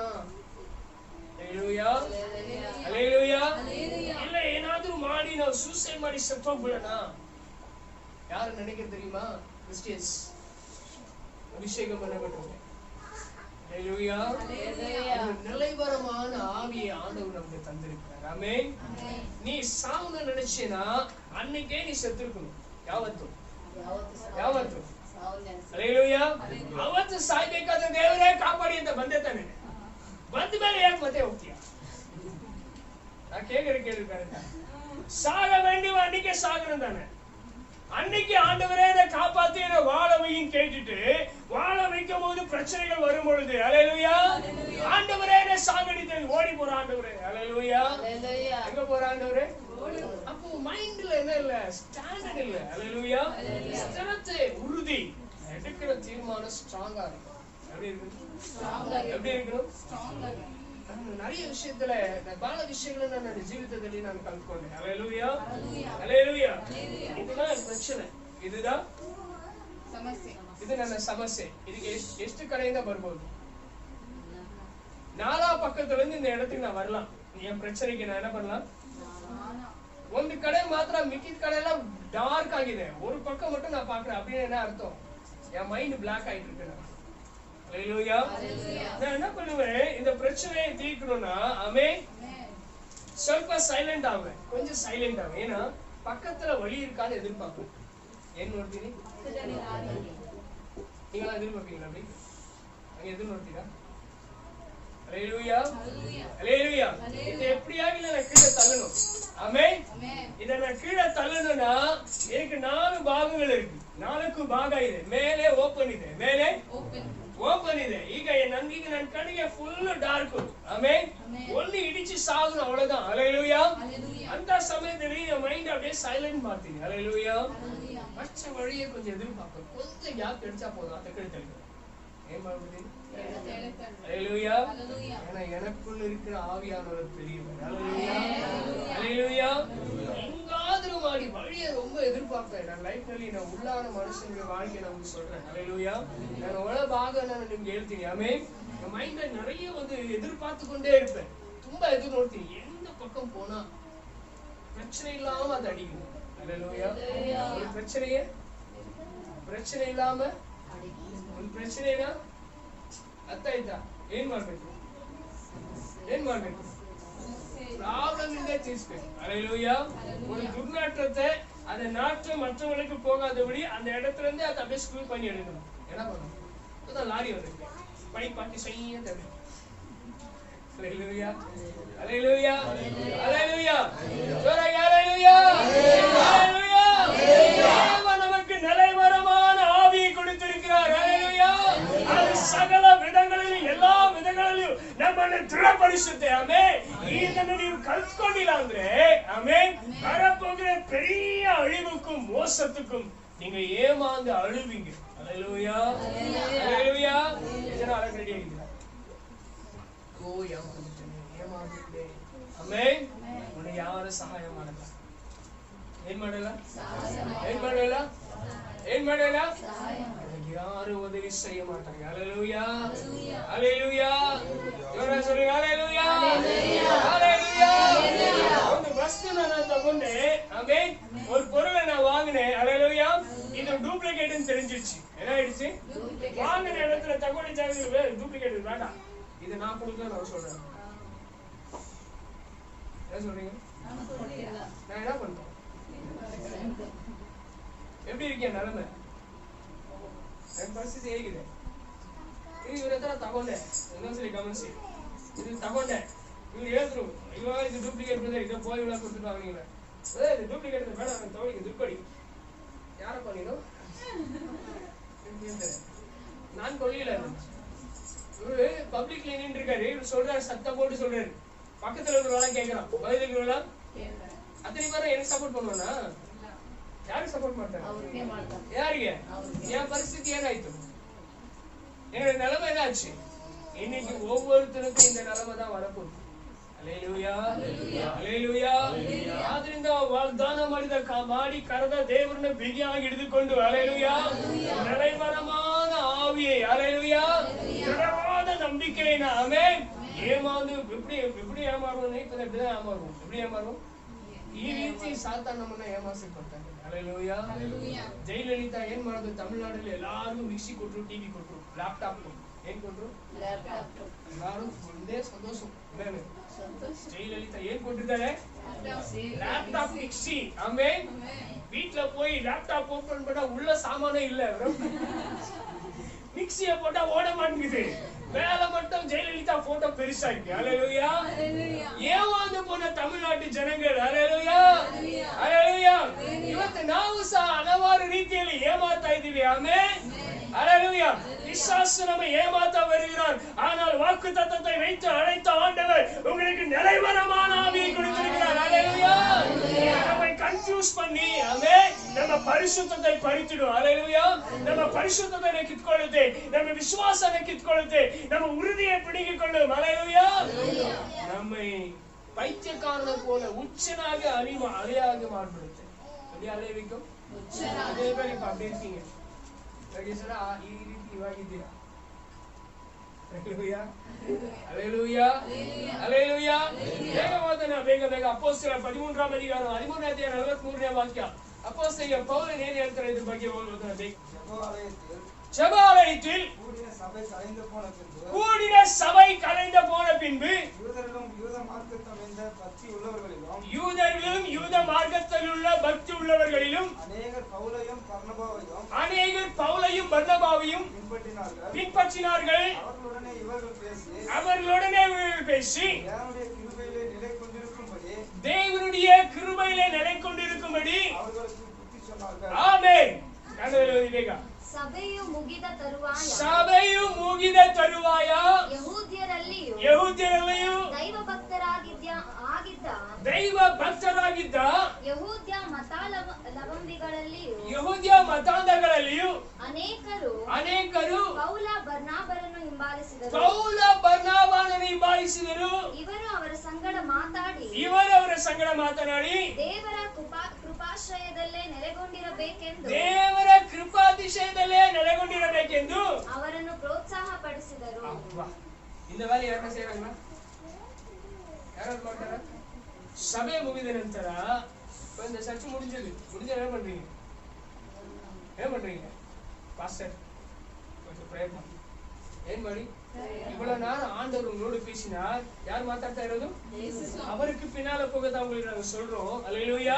ಹalleluya. ಹalleluya. ಇಲ್ಲ ಏನಾದ್ರೂ ಮಾಡಿ ನಾವು ಸೂಸೈಡ್ ಮಾಡಿ ಸತ್ತೋಗ್ಬಿಡೋಣ. ಯಾರು ನನಗೆ தெரியுமா? ಕ್ರಿಶ್ಚಿಯನ್ಸ್ அபிஷேகம் பண்ணப்பட்டவங்க. ஹalleluya. நிலைவரமான ஆவியை ஆண்டவர் நமக்கு தந்திருக்கிறார். ஆமென். நீ சாவுன்னு நினைச்சேனா அன்னைக்கே நீ செத்துருக்கணும். ಯಾವತ್ತು ಹalleluya. ಅವತ್ತು ಸಾಯ್ಬೇಕಾದ್ರೆ ದೇವರೇ ಕಾಪಾಡಿ ಅಂತ ಬಂದೆ ತಾನೆ. ಬಂದ ಮೇಲೆ ಯಾಕೆ ಮತ್ತೆ ಹೋಗ್ತೀಯ? நான் கேக்குறேன். சாக வேண்டியவன் அன்னைக்கே சாகணும் தானே. அன்னைக்கு ஆண்டவரே என்னை காப்பாத்தி என்னை வாழ வைன்னு கேட்டுட்டு வாழ வைக்கும் போது பிரச்சனைகள் வரும் பொழுது ஹalleluya. ஆண்டவரே என்னை சாகடித்து ஓடி போற ஆண்டவரே. ஹalleluya. எங்க போற ஆண்டவரே? அப்போ மைண்ட்ல என்ன இல்ல? ஸ்டாண்டர்ட் இல்ல. ஹalleluya. ஸ்திரத்தை உறுதி எடுக்கிற தீர்மானம் ஸ்ட்ராங்கா இருக்கும். எப்படி இருக்கணும்? நிறைய விஷயத்துல ಬಹಳ விஷயங்களை ನನ್ನ ಜೀವಿತದಲ್ಲಿ ನಾನು ಕಲ್ತ್ಕೊಂಡೆ. ஹalleluya. ஹalleluya. இதுதான் பிரச்சனை. இதுதான் ಸಮಸ್ಯೆ. ಇದು ನನ್ನ ಸಮಸ್ಯೆ. ಇದಕ್ಕೆ ಎಷ್ಟು ಕಡೆಯಿಂದ ಬರ್ಬೋದು? நாலா பக்கத்துல இருந்து இந்த இடத்துக்கு நான் வரலாம். என் பிரச்சனைக்கு நான் என்ன பண்ணலாம்? ಒಂದು ಕಡೆ ಮಾತ್ರ, ಮಿಕ್ಕಿದ ಕಡೆ ಎಲ್ಲ டார்க் ಆಗಿದೆ. ஒரு பக்கம் மட்டும் நான் பாக்குறேன். அப்படின்னு என்ன அர்த்தம்? என் மைண்ட் பிளாக் ஆயிட்டு இருக்கு. ஹalleluya. நான் என்ன பண்ணுவேன்? இந்த பிரச்சனையை தீர்க்கணும்னா ஆமென் ಸ್ವಲ್ಪ ಸೈಲೆಂಟ್ ஆவேன். கொஞ்சம் சைலண்ட் ஆவேன். ஏன்னா பக்கத்துல வழி இருக்கான்னு எதிர்பார்ப்பேன். ஏன் ನೋಡ್ತೀನಿ? நீங்களா எதிர்பார்ப்பீங்களா? அப்படி அங்க எதிர் ನೋಡ್ತೀರಾ? ஹalleluya. ஹalleluya. இது எப்படியாவது நான் கீழே தள்ளணும். ஆமென். இத நான் கீழே தள்ளணும்னா எனக்கு 4 ಭಾಗಗಳು இருக்கு. 4 ಭಾಗ ಇದೆ. ಮೇಲೆ ಓಪನ್ ಇದೆ. ಮೇಲೆ ಓಪನ್ ಇದೆ. ಈಗ ನನಗೆ ನನ್ನ ಕಣ್ಣಿಗೆ ಫುಲ್ ಡಾರ್ಕ್. ಆಮೆನ್. ಒಂದು ಇಡಿಚಿ ಸಾಗணும் அவ்வளவுதான். ஹalleluya. அந்த ಸಮಯದಲ್ಲಿ ನನ್ನ ಮೈಂಡ್ அப்படியே ಸೈಲೆಂಟ್ ಮಾಡ್ತೀನಿ. ஹalleluya. ಅಷ್ಟು கிடைச்ச வழியை கொஞ்சம் எதிர்பார்ப்பேன். கொஞ்சம் கேப் கிடைச்சா போதும், அதை கெடுத்தல். ஏன் மறுபடி? ஹல்லேலூயா. ஏன்னா எனக்குள்ள இருக்கிற ஆவியானவர் பெரியவர். ஹல்லேலூயா. ஹல்லேலூயா. எங்காவது மாடி வழியை ரொம்ப எதிர்பார்ப்பேன். நான் லைஃப்ನಲ್ಲಿ நான் உள்ளான மனுஷனுடைய வாழ்க்கையை நான் சொல்றேன். ஹல்லேலூயா. நான் ಒಳ ಭಾಗ ನಾನು ನಿಮಗೆ ಹೇಳ್ತೀನಿ. ಆಮೆನ್. என் மைண்ட்ல நிறைய எதிர்பார்த்து கொண்டே இருப்பேன். ரொம்ப எதிர் நோக்கி எந்த பக்கம் போனா பிரச்சனை இல்லாம அது அடிக்கும். ஹல்லேலூயா. ஒரு பிரச்சனை இல்லாம ಒಂದು ಪ್ರಶ್ನೆನ ಅರ್ಥ ಆಯ್ತಾ? ಏನ್ ಮಾಡ್ಬೇಕು? ಪ್ರಾಬ್ಲಮ್ ಇಂದ ತೀರಿಸಬೇಕು. ஹல்லேலூயா. ஒரு துர்நாற்றத்தை அந்த நாற்று மற்றவங்களுக்கு போகாதபடி அந்த இடத்துல இருந்து அதை அப்படியே ஸ்க்ரூ பண்ணி எடுக்கணும். என்ன பண்ணணும்? அதான் லாரி வருது, பைப் பாட்டி செய்ய தவிர. ஹல்லேலூயா. ஹல்லேலூயா. ஹல்லேலூயா. ஜோராக ஹல்லேலூயா. ஹல்லேலூயா. தேவன் நமக்கு நிலைவரமான ஆவியை கொடுத்திருக்கிறார். ஹல்லேலூயா. அது சகல விதங்களிலும் எல்லா விதங்களிலும் ನಮ್ಮನ್ನು ದೃಢಪಡಿಸುತ್ತೆ. ಆಮೆನ್. ಇದನ್ನು ನೀವು ಕಲ್ತ್ಕೊಂಡಿಲ್ಲ ಅಂದ್ರೆ ಆಮೆನ್, வரப்போகிற பெரிய அழிவுக்கும் மோசத்துக்கும் நீங்க ஏமாந்து அழுவீங்க. ஹல்லேலூயா. ஹல்லேலூயா. இதனால ரெடி ஆகிடுங்க. ஓ ஏமாந்துட்டேன். ಆಮೆನ್. உன்னை யாரும் சಹಾಯ ಮಾಡಲ್ಲ. ಏನ್ ಮಾಡಲ್ಲ? ಯಾರು ಒದಗಿ செய்ய மாட்டாங்க. ஹல்லேலூயா. ஹல்லேலூயா. ಜೋರಾಗಿ சொல்லி ஹல்லேலூயா. ஹல்லேலூயா. ಒಂದು ವಸ್ತು ನಾನು ತಗೊಂಡೆ. ಆಮೆನ್. ஒரு பொருளை நான் வாங்கினேன். ஹல்லேலூயா. இது டூப்ளிகேட் ன்னு தெரிஞ்சிருச்சு. என்ன ஆயிடுச்சு? வாங்கின இடத்துல தகவல் ஜாகிரதை டூப்ளிகேட் வேண்டாம், இது நான் கொடுக்கல நான் சொல்றேன். என்ன சொல்றீங்க? நான் என்ன பண்றேன்? எப்படி இருக்கேன் நிலைமை? ನನ್ನ ಪರಿಸ್ಥಿತಿ ಹೇಗಿದೆ? ಇವ್ರ ಹತ್ರ ತಗೊಂಡೆ, ಇನ್ನೊಂದ್ಸಲಿ ಗಮನಿಸಿ, ಇದು ತಗೊಂಡೆ. ಇವ್ರು ಹೇಳಿದ್ರು ಇವಾಗ ಇದು ಡೂಪ್ಲಿಕೇಟ್ ಬಂದ್ರೆ ಇದು ಪೋಲಿ ಒಳಗೆ ಕೊಡ್ತಿದ್ರು ಅವನಿಗೆ. ಅದೇ ಇದು ಡೂಪ್ಲಿಕೇಟ್ ಬೇಡ, ನಾನು ತಗೊಳ್ಳಿ, ದುಡ್ಡು ಕೊಡಿ. ಯಾರಪ್ಪ ನೀನು? நான் கொள்ளையில இவரு பப்ளிக்ல நின்று இருக்காரு. இவர் சொல்றாரு, சத்தம் போட்டு சொல்றாரு. பக்கத்துல இருக்கிறவங்க கேட்கறான், பதில் இருக்கிறவங்க அத்தனை பேரும் எனக்கு சப்போர்ட் பண்ணுவானா? யாருக்கு சப்போர்ட் மாட்டாங்க? யாருக்கு? என் பரிಸ್ಥಿತಿ ಏನಾಯ್ತು? என்னோட நிலைமை என்னாச்சு? இன்னைக்கு ஒவ்வொருத்தருக்கும் இந்த நிலைமை தான் வரப்போகுது. ஹல்லேலூயா. ஹல்லேಲೂಯಾ. ಆದ್ರಿಂದ ವಾಗ್ದಾನ ಮಾಡಿ ಕರೆದ ದೇವರನ್ನ ಬಿಗಿಯಾಗಿ ಹಿಡಿದುಕೊಂಡು ಹಲ್ಲೇಲೂಯಾ, நிலைவரமான ஆவியை ஹல்லேலூயா, திடமான நம்பிக்கையின ஆமென். ஏமாந்து எப்படி ஏமாறுவோம்? இப்பதான் ஏமாறுவோம். எப்படி ஏமாறுவோம்? ಈ ರೀತಿ ಸಾತಾನ್ ನಮ್ಮನ್ನ ಏಮಾರಿಸಿಕೊಡ್ತಾನೆ. ಹಲ್ಲೇಲೂಯಾ. ಜಯಲಲಿತಾ ಏನ್ ಮಾಡೋದು? ತಮಿಳುನಾಡಲ್ಲಿ ಎಲ್ಲಾರು ಮಿಕ್ಸಿ ಕೊಟ್ರು, ಟಿವಿ ಕೊಟ್ರು, ಲ್ಯಾಪ್ಟಾಪ್ ಕೊಟ್ರು. ಏನ್ ಕೊಟ್ರು? ಎಲ್ಲಾರು ಒಂದೇ ಸಂತೋಷ. ஜெயலலிதா ஏன் போட்டுட்டாரு? Laptop, mixie. ஆமென். வீட்ல போய் லேப்டாப் ஓபன் பண்ணா உள்ள சாமானே இல்ல. மிக்ஸியை போட்டா ஓட மாட்டேங்குது. வேலை மட்டும் ஜெயலலிதா போட்டோ பெருசா இருக்கு. ஹல்லேலூயா. ஏமாந்து போன தமிழ்நாட்டு ಜನಗಳು ஹல்லேலூயா. ஹல்லேலூயா. ಇವತ್ತು ನಾವು ಸಹ ಹಲವಾರು ರೀತಿಯಲ್ಲಿ ಏಮಾತಾ ಇದ್ದೀವಿ. ಆಮೆನ್. ஹல்லேலூயா. பிசாசு நம்மை ஏமாத்த வருகிறான். ஆனால் வாக்குத்தத்தத்தை வைத்து அழைத்த ஆண்டவர் உங்களுக்கு நிலைவரமான ஆவியை கொடுத்திருக்கிறார். ஹல்லேலூயா. நம்மை கன்ஃபியூஸ் பண்ணி ஆமென் நம்ம பரிசுத்தத்தை பறித்துடும். ஹல்லேலூயா. நம்ம பரிசுத்தத்தை ಕಿತ್ಕೊಳ್ಳುತ್ತೆ, ನಮ್ಮ ವಿಶ್ವಾಸನ ಕಿತ್ಕೊಳ್ಳುತ್ತೆ, ನಮ್ಮ ಉறுதியை பிடிக்கிக் கொள்ளும். ஹல்லேலூயா. நம்மை பைத்தியக்காரனை போல உச்சனாக அழியாக மாற்றிவிடுது. அப்படியே அலைய வைக்கும். அதே பேர் இப்ப அப்படி இருக்கீங்க. ಈ ರೀತಿ ಇವಾಗಿದ್ದೀರಾ. ಹಲ್ಲೇಲೂಯಾ. ಹಲ್ಲೇಲೂಯಾ. ಹಲ್ಲೇಲೂಯಾ. ಬೇಗ ಅಪೊಸ್ತಲ 13ನೇ ಅಧಿಕಾರ 13ನೇ ಅಧ್ಯಾಯ 43ನೇ ವಾಕ್ಯ. ಅಪೊಸ್ತಲ ಪೌಲನು ಏನು ಹೇಳ್ತಾರೆ ಇದ್ರ ಬಗ್ಗೆ ಓದೋಣ. ஜெபாலயத்தில் கூடின சபை கலைந்து போன பின்பு யூதர்களும் யூத மார்க்கத்தில் உள்ள பக்தி உள்ளவர்களிலும் அநேகர் பவுலையும் பர்னபாவையும் பின்பற்றினார்கள். அவர்களுடனே பேசி தேவனுடைய கிருபையிலே நிலை கொண்டிருக்கும்படி ஆமென். ಸಭೆಯು ಮುಗಿದ ತರುವಾಯ ಯಹೂದ್ಯರಲ್ಲಿಯೂ ದೈವ ಭಕ್ತರಾಗಿದ್ದ ದೈವ ಭಕ್ತರಾಗಿದ್ದ ಯಹೂದ್ಯ ಮತಾಂಧಗಳಲ್ಲಿಯೂ ಅನೇಕರು ಪೌಲ ಬರ್ನಾಬರನ್ನು ಹಿಂಬಾಲಿಸಿದರು. ಇವರು ಅವರ ಸಂಗಡ ಮಾತಾಡಿ ದೇವರ ಕೃಪಾಶ್ರಯದಲ್ಲೇ ನೆಲೆಗೊಂಡಿರಬೇಕೆಂದು ಅವರನ್ನು ಪ್ರೋತ್ಸಾಹ ಪಡಿಸಿದರು. இந்த வேலை யாரா செய்றாங்களா? யாராவது மாட்டாரா? சபை முகித ನಂತರ இந்த சர்ச் முடிஞ்சது என்ன பண்றீங்க பாஸ்டர் கொஞ்சம் பிரேயர் பண்ணு ஏன் ಮಾಡಿ இவ்வளவு நேரம் ஆண்டவர் உங்களோடு பேசினார். யார் மாத்தாಡ್ತಾ ಇರೋದು? அவருக்கு பின்னால போகதான் உங்களுக்கு நாங்க சொல்றோம். அல்லேலூயா.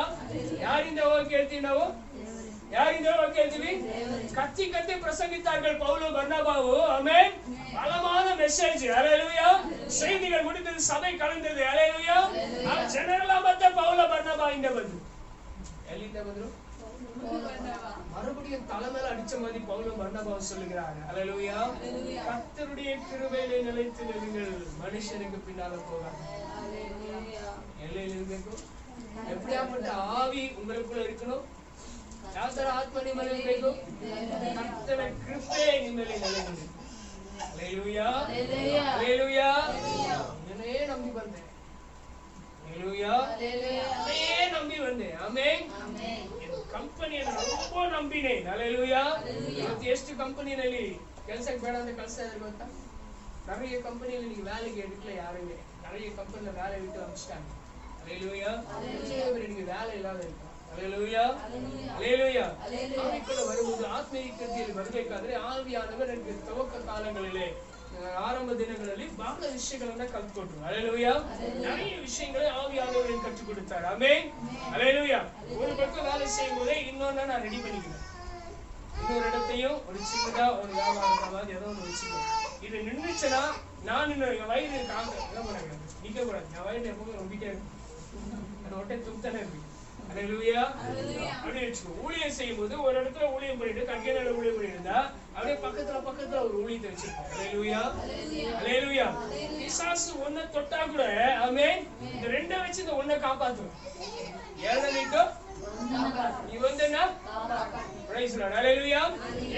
யாರಿಂದ ಹೋಗಿ ಕೇಳ್ತೀವಿ ನಾವು? யாರಿಂದ ಹೋಗಿ ಕೇಳ್ತೀವಿ? கத்தி கத்தி பிரசங்கித்தார்கள் பவுல் பர்னபாவு. ஆமென். பலமான மெசேஜ். அல்லேலூயா. செய்திகள் முடிந்தது, சபை கலந்தது. அல்லேலூயா. ಆ ಜನರೆಲ್ಲ ಮತ್ತೆ ಪೌಲ ಬರ್ನಬಾ ಇಂದ ಬಂದ್ರು. ಎಲ್ಲಿಂದ ಬಂದ್ರು? மறுபடியும் தலைமையில அடிச்ச மாதிரி பவுலும் பர்னபாவும் சொல்லுகிறாங்க. அல்லேலூயா. கர்த்தருடைய கிருபையிலே நிலைத்து நில்லுங்கள், மனுஷனுக்கு பின்னால போகாது. எல்லையில் இருக்கணும். எப்படியாப்பட்ட ஆவி உங்களுக்குள்ள இருக்கணும்? ಯಾವ ತರ ಆತ್ಮ ನಿಮ್ಮಲ್ಲಿ ಇರಬೇಕು? ಕರ್ತನ ಕೃಪೆ ನಿಮ್ಮಲ್ಲಿ ನೆಲೆಗೊಂಡಿದೆ. அல்லேலூயா. அல்லேலூயா. ಇದನ್ನೇ ನಂಬಿ ಬಂದೆ. அல்லேலூயா. இதನ್ನೇ ನಂಬಿ ಬಂದೆ. ಆಮೆನ್. ಕಂಪನಿಯನ್ನು ரொம்ப ನಂಬಿನೇನ್. அல்லேலூயா. ಇವತ್ತು ಎಷ್ಟು ಕಂಪನಿಯಲ್ಲಿ ಕೆಲಸಕ್ಕೆ ಬೇಡ ಅಂತ ಕಳಿಸ್ತಾ ಇದ್ದಾರೆ ಗೊತ್ತಾ? நிறைய ಕಂಪನಿಯಲ್ಲಿ நீங்க வேலைக்கு எடுக்கல யாருமே. நிறைய ಕಂಪನಿல வேலை விட்டு அனுப்பிச்சிட்டாங்க. அல்லேலூயா. நீங்க வேலை இல்லாத இருக்கா? அல்லேலூயா. அல்லேலூயா. ஆவிக்குள்ள வரும்போது ஆத்மீக கிருத்தியில் ಬರಬೇಕಾದ್ರೆ ಆವಿಯಾನವರು ನನಗೆ ತವಕ ಕಾಲங்களிலே ஆரம்ப தினங்களிலே பல விஷயங்களை கற்றுக்கொண்டு. அல்லேலூயா. நிறைய விஷயங்களை ஆவியானவர் எனக்கு கற்றுக் கொடுத்தார். ஆமென். அல்லேலூயா. ஒரு பக்கம் வேலை செய்யும்போதே இன்னொன்னு நான் ரெடி பண்ணிக்கிறேன். இன்னொரு இடத்தையும் ஒரு சின்னதா ஒரு வியாபாரம் ஏதோ ஒன்று வச்சுக்கணும். இது நின்றுச்சுன்னா நான் என் வயிறு என்ன பண்ண நிக்க கூடாது. என் வயிறு எப்பவுமே ரொம்பிட்டே இருக்கும். அது ஒட்டை துப்தானே இருக்கு. அல்லேலூயா. அப்படியே வச்சுக்கோ. ஊழியம் செய்யும்போது ஒரு இடத்துல ஊழியம் பண்ணிட்டு கங்கேனால ஊழியம் பண்ணிருந்தா அப்படியே பக்கத்துல ஒரு ஊழியத்தை வச்சிருக்கோம். அல்லேலூயா. அல்லேலூயா. பிசாசு ஒன்ன தொட்டா கூட ஆமென். இந்த ரெண்டை வச்சு இந்த ஒன்ன காப்பாத்தும். ஏழனிட்டு நீ வந்தேன்னா ಪ್ರೈಸ್ ಲಾರ್ಡ್. அல்லேலூயா.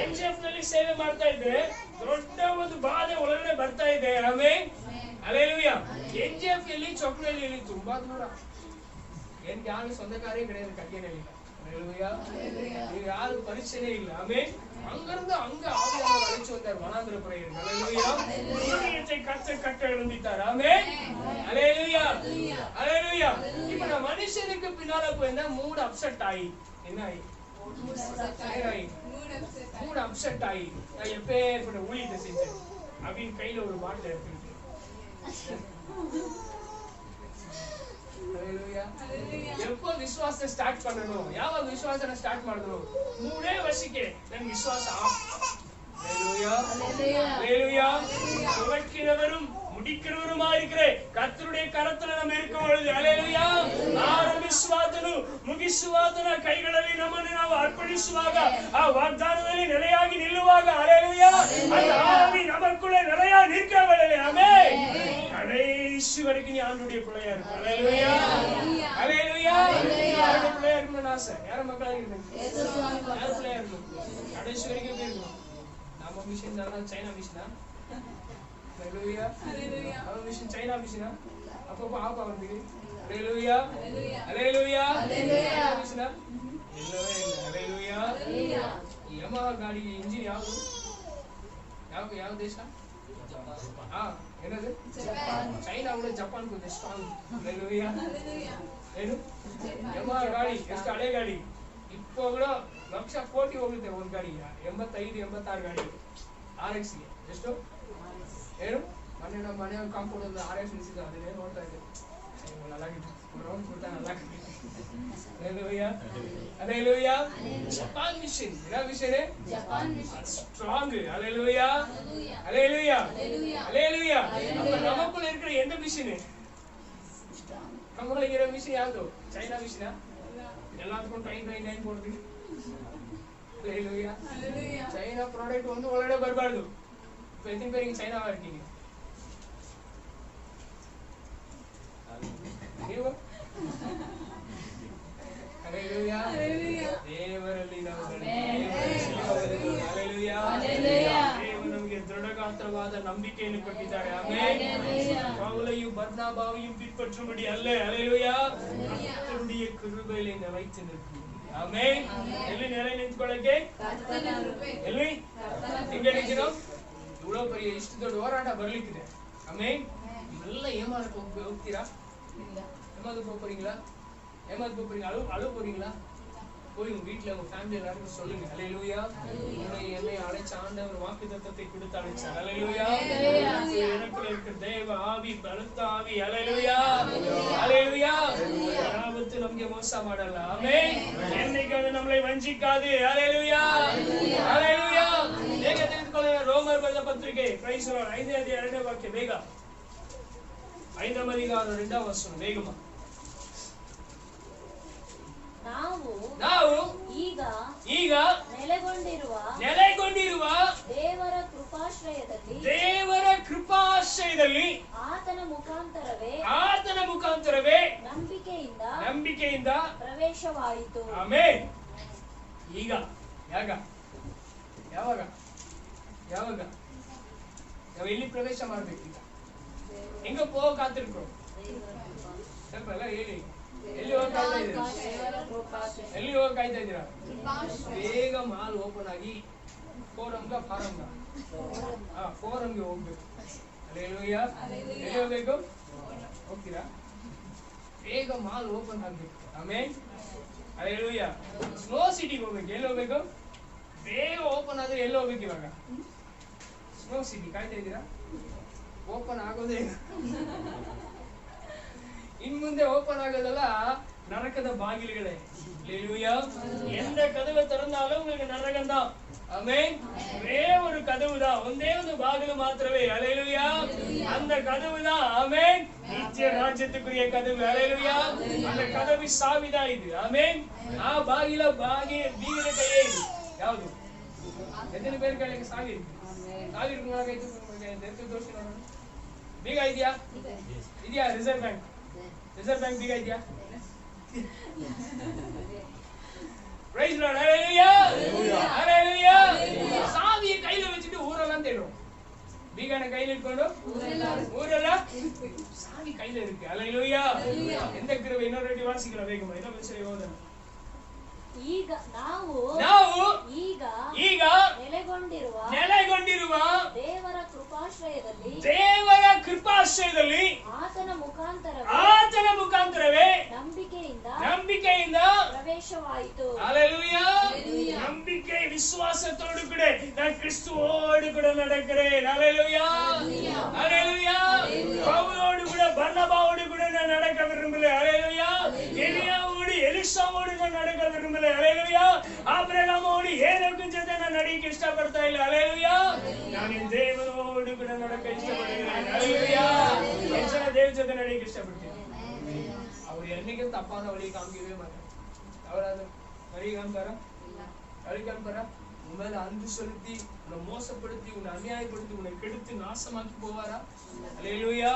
ಎನ್ಜಿಎಫ್ ನಲ್ಲಿ ಸೇವೆ ಮಾಡ್ತಾ ಇದ್ರೆ ದೊಡ್ಡ ಒಂದು ಬಾಧೆ ಒಳಗಡೆ ಬರ್ತಾ ಇದೆ. ಆಮೆನ್. அல்லேலூயா. ಎನ್ಜಿಎಫ್ ಯಲ್ಲಿ ಚೊಕ್ಲೆಯಲ್ಲಿ ತುಂಬಾ ದೂರ. எனக்கு யாரும் சொந்தக்காரே கிடையாது கங்கேனல்ல. அல்லேலூயா. நீங்க யாரும் பரிச்சயமே இல்ல. ஆமென். அங்கிருந்து அங்க ஆவியானவர் அழைச்சு வந்தார் வனாந்திர பிரேயர். அல்லேலூயா. ஊழியத்தை கட்ட எழும்பிட்டார். ஆமென். அல்லேலூயா. அல்லேலூயா. இப்ப நான் மனுஷனுக்கு பின்னால போயிருந்தா மூட் அப்செட் ஆகி என்ன ஆகி மூட் அப்செட் ஆகி நான் எப்பேற்பட்ட ஊழியத்தை செஞ்சேன் அப்படின்னு கையில ஒரு பாட்டில் எடுத்துக்கிட்டு எப்போ ವಿಶ್ವಾಸ ಸ್ಟಾರ್ಟ್ பண்ணணும்? ಯಾವಾಗ ವಿಶ್ವಾಸನ ಸ್ಟಾರ್ಟ್ ಮಾಡಿದ್ರು? 3 ವರ್ಷಕ್ಕೆ ನನ್ನ ವಿಶ್ವಾಸ அல்லேலூயா. அல்லேலூயா. துவக்கிறவரும் முடிக்கிறவருமாய் இருக்கிற கர்த்தருடைய கரத்துல நம்ம இருக்கும் பொழுது அல்லேலூயா ಆರಂಭಿಸುವಾತನು ಮುಗಿಸುವಾತನ ಕೈಗಳಲ್ಲಿ ನಮ್ಮನ್ನು ನಾವು ಅರ್ಪಣಿಸುವಾಗ ಆ ವಾಗ್ದಾನದಲ್ಲಿ ನೆಲೆಯಾಗಿ ನಿಲ್ಲುವಾಗ அல்லேலூயா அந்த ஆவி நமக்குள்ள ನೆಲೆயா நிற்கவில்லை. ஆமென். கடைசி வரைக்கும் நீ ஆண்டவருடைய பிள்ளையா இருக்க. அல்லேலூயா. அல்லேலூயா. ஆண்டவருடைய பிள்ளையா இருக்கணும்னு ஆசை. யார மக்களா இருக்கணும்? யார பிள்ளையா இருக்கணும்? கடைசி வரைக்கும் இருக்கணும். நம்ம மிஷன் தான் சைனா மிஷனா? அல்லேலூயா. அல்லேலூயா. நம்ம மிஷன் சைனா மிஷனா? அப்பப்போ ஆப்பா வந்து அல்லேலூயா. அல்லேலூயா. அல்லேலூயா. மிஷனா? இல்லவே இல்ல. அல்லேலூயா. ಯಮಹ ಗಾಡಿ ಇಂಜಿನ್ ಯಾವುದು? ಯಾವ ದೇಶ? ಏನದು? ಚೈನಾ ಕೂಡ ಜಪಾನ್ ಕೂಡ ಸ್ಟ್ರಾಂಗ್. அல்லேலூயா. ಏನು? ಯಮಹ ಗಾಡಿ ಎಷ್ಟು ಹಳೆ ಗಾಡಿ இப்போ கூட ಲಕ್ಷ ಕೋಟಿ ಹೋಗುತ್ತೆ ಒಂದು ಗಾಡಿ. 85-86 ಗಾಡಿ RX ಗೆ ಎಷ್ಟು? ಏನು ಮೊನ್ನೆ ನಮ್ಮ ಮನೆ ಕಾಂಪೌಂಡ್ ಒಂದು RX ನಿಲ್ಲಿಸಿದ ಅದನ್ನೇ ನೋಡ್ತಾ ಇದ್ದೆ. ನಲ್ಲಾಗಿತ್ತು ರೌಂಡ್ ಕೊಡ್ತಾ ನಲ್ಲಾಗಿತ್ತು. அல்லேலூயா. அல்லேலூயா. ஜப்பான் மிஷன் என்ன mission? Japan mission strong. Hallelujah. Hallelujah. Hallelujah. அப்ப நமக்குள்ள இருக்கிற எந்த மிஷன்? நமக்குள்ள இருக்கிற மிஷன் ಯಾವುದು? ಚೈನಾ ಮಿಷನಾ? எல்லாத்துக்கும் டைம் போடுது. அல்லேலூயா. ಚೈನಾ ಪ್ರಾಡಕ್ಟ್ ಒಂದು ಒಳಗಡೆ ಬರಬಾರದು. இப்போ எத்தனை பேர் இங்க சைனாவா இருக்கீங்க? ನೀವು ಹಲ್ಲೆಲೂಯಾ ದೇವರಲ್ಲಿ ನಾವು ಹಲ್ಲೆಲೂಯಾ ದೇವರು ನಮಗೆ ದೃಢಗಾತ್ರವಾದ ನಂಬಿಕೆಯನ್ನು ಕೊಟ್ಟಿದ್ದಾರೆ ಆಮೆನ್ பவுலையும் பர்னபாவையும் பின்பற்றும்படி அல்ல ஹல்லேலூயா கர்த்தருடைய கிருபையிலே நிலைத்து நிற்போம் ஆமென் எಲ್ಲಿ நிலை ನಿಂತ್ಕೊಳ್ಳಕ್ಕೆ ಎಲ್ಲಿ ಹಿಂಗೆ ನಿಂತಿರೋ ಇவ்வளவு பெரிய ಇಷ್ಟು ದೊಡ್ಡ ಹೋರಾಟ ಬರ್ಲಿಕ್ಕಿದೆ ಆಮೆನ್ ಇವೆಲ್ಲ ಏಮಾರಕ್ಕೆ ಹೋಗ್ತೀರಾ ஏமாந்து போறீங்களா ஏமாந்து போறீங்க அழுவ போறீங்களா போய் உங்க வீட்டுல உங்க ஃபேமிலி எல்லாருக்கும் சொல்லுங்க ஹல்லேலூயா என்னை அழைச்ச ஆண்டவர் வாக்குத்தத்தத்தை கொடுத்து அழைச்சார் ஹல்லேலூயா எனக்குள்ள இருக்கிற தேவ ஆவி பலத்த ஆவி ஹல்லேலூயா ஹல்லேலூயா யாவத்து ನಮಗೆ ಮೋಸ ಮಾಡಲ್ಲ ಆಮೆನ್ என்னைக்கு அது நம்மளை வஞ்சிக்காது ஹல்லேலூயா ஹல்லேலூயா ಬೇಗ ತೆಗೆದುಕೊಳ್ಳೋಣ ರೋಮರ್ ಬರೆದ ಪತ್ರಿಕೆ ಪ್ರೈಸ್ ಲಾರ್ಡ್ 5ನೇ ಅಧ್ಯಾಯ 2ನೇ ವಾಕ್ಯ ಬೇಗ 5ನೇ ಅಧಿಕಾರ 2ನೇ ವಚನ ಬೇಗಮ್ಮ ನಾವು ಈಗ ನೆಲೆಗೊಂಡಿರುವ ದೇವರ ಕೃಪಾಶ್ರಯದಲ್ಲಿ ಆತನ ಮುಖಾಂತರವೇ ನಂಬಿಕೆಯಿಂದ ಪ್ರವೇಶವಾಯಿತು ಆಮೆನ್ ಈಗ ಯಾವಾಗ ನಾವು ಎಲ್ಲಿ ಪ್ರವೇಶ ಮಾಡ್ಬೇಕು ಈಗ ಹೆಂಗ ಹೋಗಕ್ಕಾತಿರ್ಕೊ ಸ್ವಲ್ಪ ಎಲ್ಲ ಹೇಳಿ ಎಲ್ಲಿ ಹೋಗಕ್ಕಾಯ್ತಾ ಇದ್ದೀರಾ ಬೇಗ ಮಾಲ್ ಓಪನ್ ಆಗಿ ಫೋರಂಗೆ ಹೋಗ್ಬೇಕು ಹಲ್ಲೇಲೂಯಾ ಎಲ್ಲಿ ಹೋಗ್ಬೇಕು ಹೋಗ್ತೀರಾ ಬೇಗ ಮಾಲ್ ಓಪನ್ ಆಗ್ಬೇಕು ಆಮೆನ್ ಹಲ್ಲೇಲೂಯಾ ಸ್ನೋ ಸಿಟಿಗೆ ಹೋಗ್ಬೇಕು ಎಲ್ಲಿ ಹೋಗ್ಬೇಕು ಬೇಗ ಓಪನ್ ಆದ್ರೆ ಎಲ್ಲಿ ಹೋಗ್ಬೇಕು ಇವಾಗ ಸ್ನೋ ಸಿಟಿ ಕಾಯ್ತಾ ಇದ್ದೀರಾ ಓಪನ್ ಆಗೋದೇ இன் ಮುಂದೆ ஓபன் ஆகுதல்ல நரகத பாகில்களே ஹல்லேலூயா எந்த கதவை திறந்தாலும் உங்களுக்கு நரகம் தான் ஆமென் ஒரே ஒரு கதவு தான் ஒரே ஒரு பாகில் மாத்திரமே ஹல்லேலூயா அந்த கதவு தான் ஆமென் நித்திய ராஜ்யத்துக்குரிய கதவு ஹல்லேலூயா அந்த கதவு சாவி தான் இது ஆமென் ಆ ಬಾಗಿಲ ಬೀಗದ ಕೈಯೇ ಇದು ಯಾವುದು ಎತ್ತನೆ ಬೇರೆ ಕೈಯಲ್ಲಿ ಸಾವಿ ಇருக்கு ದೋಷ ನೋಡೋಣ ಬೀಗ ಇದೆಯಾ ರಿಸರ್ವ್ ಬ್ಯಾಂಕ್ ಬೀಗ ಇದೆಯಾ ಪ್ರೈಸ್ ಲಾರ್ಡ್ ಹalleluya ಹalleluya சாவியை கையில வச்சிட்டு ஊரெல்லாம் தேடுறோம் பீகான கையில இட்ಕೊಂಡು ஊரெಲ್ಲ சாவி கையில இருக்கு ஹalleluya எந்த கிருபை இன்னொரு ரெடி வாசிக்கலாம் வேகமா என்ன மெசேஜ் ஓதணும் ಈಗ ನಾವು ನೆಲೆಗೊಂಡಿರುವ ದೇವರ ಕೃಪಾಶ್ರಯದಲ್ಲಿ ಆತನ ಮುಖಾಂತರವೇ ನಂಬಿಕೆಯಿಂದ ಪ್ರವೇಶವಾಯಿತು ஹalleluya நம்பிக்கை விசுவாசத்தோடு கூட நான் கிறிஸ்துவோடு கூட நடக்கிறேன் ஹalleluya ஹalleluya பவுலோடு கூட பர்னபாவோடு கூட நான் நடக்க விரும்புகிறேன் ஹalleluya எலியாவோடு எலிசாவோடு நான் நடக்க விரும்புகிறேன் ஹalleluya ஆபிரகாமோடு ஏனோக்கு ಜೊತೆ ನಾನು ನಡೆಯಕ್ಕೆ ಇಷ್ಟಪಡ್ತಾ ಇಲ್ಲ ஹalleluya ನಾನು ದೇವரோடு ಕೂಡ நடக்க ಇಷ್ಟಪಡುತ್ತೇನೆ ஹalleluya ಯೇಸುವಿನ ದೇವರ ಜೊತೆ ನಡೆಯಕ್ಕೆ ಇಷ್ಟಪಡ್ತೀನಿ ಅವರು என்னைக்கு தப்பான வழி காமிக்கவே மாட்டாங்க அவராது வழி காமிப்பாரா உன் மேல அன்பு செலுத்தி உன்னை மோசப்படுத்தி உன்னை அநியாயப்படுத்தி உன்னை கெடுத்து நாசமாக்கி போவாரா ஹல்லேலூயா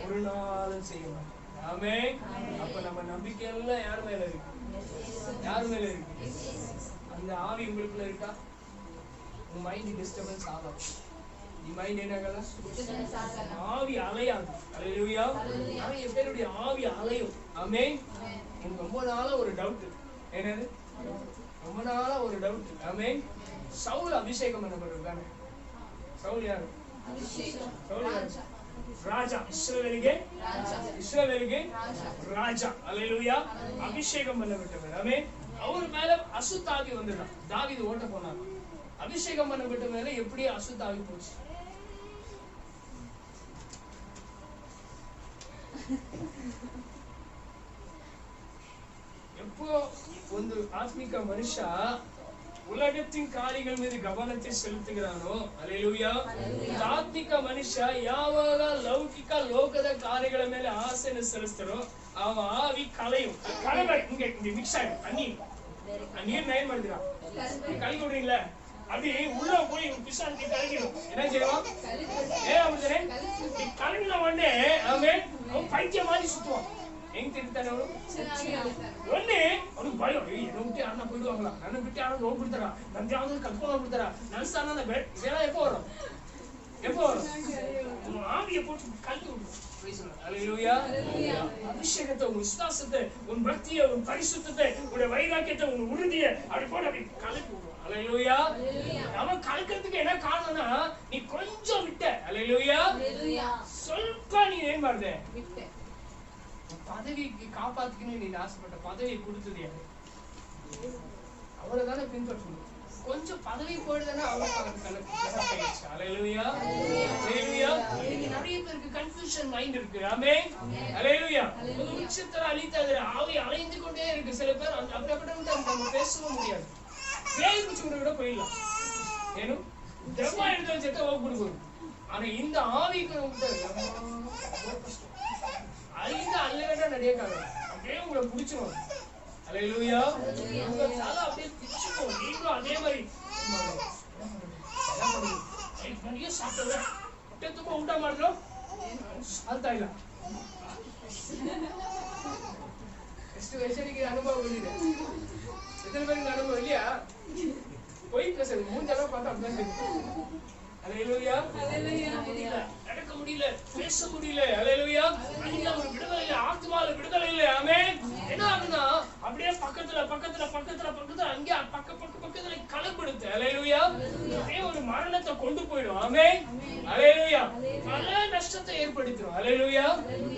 ஒரு நாளும் செய்ய மாட்டார் ஆமென் அப்ப நம்ம நம்பிக்கை எல்லாம் யார் மேல இருக்கு அந்த ஆவி உங்களுக்குள்ள இருக்கா உங்க மைண்ட் டிஸ்டர்பன்ஸ் ஆகும் ಈ ಮೈಂಡ್ ಏನಾಗಲ್ಲ ஆவி அலையாது ஹல்லேலூயா நிறைய பேருடைய ஆவி அலையும் ஆமென் எனக்கு ரொம்ப நாளா ஒரு டவுட் என்னது ரொம்ப நாளா ஒரு டவுட் ஆமென் சவுல் அபிஷேகம் பண்ணப்பட்டிருக்கானே சவுல் யாரு ராஜா இஸ்ரவேலுக்கு ராஜா ஹல்லேலூயா அபிஷேகம் பண்ணப்பட்டவர் ஆமென் அவர் மேல அசுத்தாவி வந்ததான் தாவீது ஓட்ட போனார் அபிஷேகம் பண்ணப்பட்ட மேல எப்படி அசுத்தாவி போச்சு எப்போ ಒಂದು ಆತ್ಮಿಕ ಮನುಷ್ಯ ಉಲಗತ್ತಿನ ಕಾರ್ಯಗಳ ಮೇಲೆ ಗಮನತೆ ಸೆಳೆಯುತ್ತಾನೋ ಹಲ್ಲೇಲೂಯಾ ಆತ್ಮಿಕ ಮನುಷ್ಯ ಯಾವಾಗ ಲೌಕಿಕ ಲೋಕದ ಕಾರ್ಯಗಳ ಮೇಲೆ ಆಸೆಯನ್ನು ಸೆಳೆಸ್ತಾರೋ ಅವ ಆವಿ ಕಳೆಯು ಹಿಂಗೆ ಮಿಕ್ಸ್ ಆಗಿ ನೀರ್ನ ಏನ್ ಮಾಡಿದಿರಾ ಕಲಿಗೊಡ್ರಿಲ್ಲ அது உள்ள போய் பிசாசுக்கு கலங்கிடும் என்ன செய்வோம் ஏன் அப்படிதானே கலங்கின உடனே அவன் பைத்தியம் மாதிரி சுத்துவான் ಹೆಂಗ್ ತಿಂತಾನೆ ಅವನು? ಒನ್ನೆ ಅವನಿಗೆ ಭಯ, ಏನೋ ಬಿಟ್ಟು ಯಾರನ್ನ ಬಿಡುವಾಗಲ್ಲ, ನನ್ನ ಬಿಟ್ಟು ಯಾರು ಹೋಗ್ಬಿಡ್ತಾರ, ನಮ್ದು ಯಾವ್ದಾದ್ರು ಕಲ್ತ್ಕೊಂಡು ಹೋಗ್ಬಿಡ್ತಾರ, ನನ್ನ ಸ್ಥಾನ ಇದೆಲ್ಲ எப்போ வரும்? ஆவியை போட்டு கல்வி விடும். அல்லேலூயா. அபிஷேகத்தை, உன் விசுவாசத்தை, உன் பக்தியை, உன் பரிசுத்தத்தை, உன் வைராக்கியத்தை, உன் உறுதியை அப்படி போட்டு அப்படி கலக்கி விடும். அல்லேலூயா. அவன் கலக்கிறதுக்கு என்ன காரணம்னா நீ கொஞ்சம் விட்ட. அல்லேலூயா. ಸ್ವಲ್ಪ நீ ஏன் பாருங்க பதவிக்கு காப்பாத்துக்கணும். நீ ஆசைப்பட்ட பதவியை கொடுத்தது யாரு? அவளைதானே பின்பற்றணும். கொஞ்சம் பதவி போயிடுதுன்னா அல்லேலூயா. அல்லேலூயா. நிறைய பேருக்கு கன்ஃபியூஷன் மைண்ட் இருக்கு. ஆமென். அல்லேலூயா. ஒரு உச்சத்துல அழித்தாது ஆவி அலைந்து கொண்டே இருக்கு. சில பேர் அப்படிப்பட்ட நம்ம பேசவும் முடியாது. பேய் குச்சி கூட போயிடலாம். ஏனோ தெம்மா எடுத்து செத்த ஓப்பிடுவோம். ஆனா இந்த ஆவிக்கு அழிந்து அல்லவேண்டா நிறைய காரணம் அப்படியே உங்களை பிடிச்சிடும். அல்லேலூயா. உங்க தலை அப்படியே பிடிச்சிடும். நீங்களும் அதே மாதிரி நிறைய சாப்பிட்டத ಹೊಟ್ಟೆ ತುಂಬ ಊಟ ಮಾಡಿದ್ರು ಸಾಲ್ತಾ ಇಲ್ಲ. ಎಷ್ಟು ವಯಸ್ಸಿಗೆ ಅನುಭವ ಬಂದಿದೆ? ಎಷ್ಟರ பேருக்கு அனுபவம் இல்லையா? போய் பேசுறது மூஞ்செல்லாம் பார்த்து அப்படிதான். அல்லேலூயா. நடக்க முடியல, பேச முடியல. அல்லேலூயா. அன்னைக்கு ஒரு விடுதலை இல்லை, ஆத்மால விடுதலை இல்லை. ஆமென். என்ன ஆகுனா அப்படியே பக்கத்துல பக்கத்துல பக்கத்துல பக்கத்துல அங்கே பக்கத்துல கலப்படுத்து. அல்லேலூயா. அதே ஒரு மரணத்தை கொண்டு போயிடும். ஆமென். அல்லேலூயா. பல நஷ்டத்தை ஏற்படுத்திடும். அல்லேலூயா.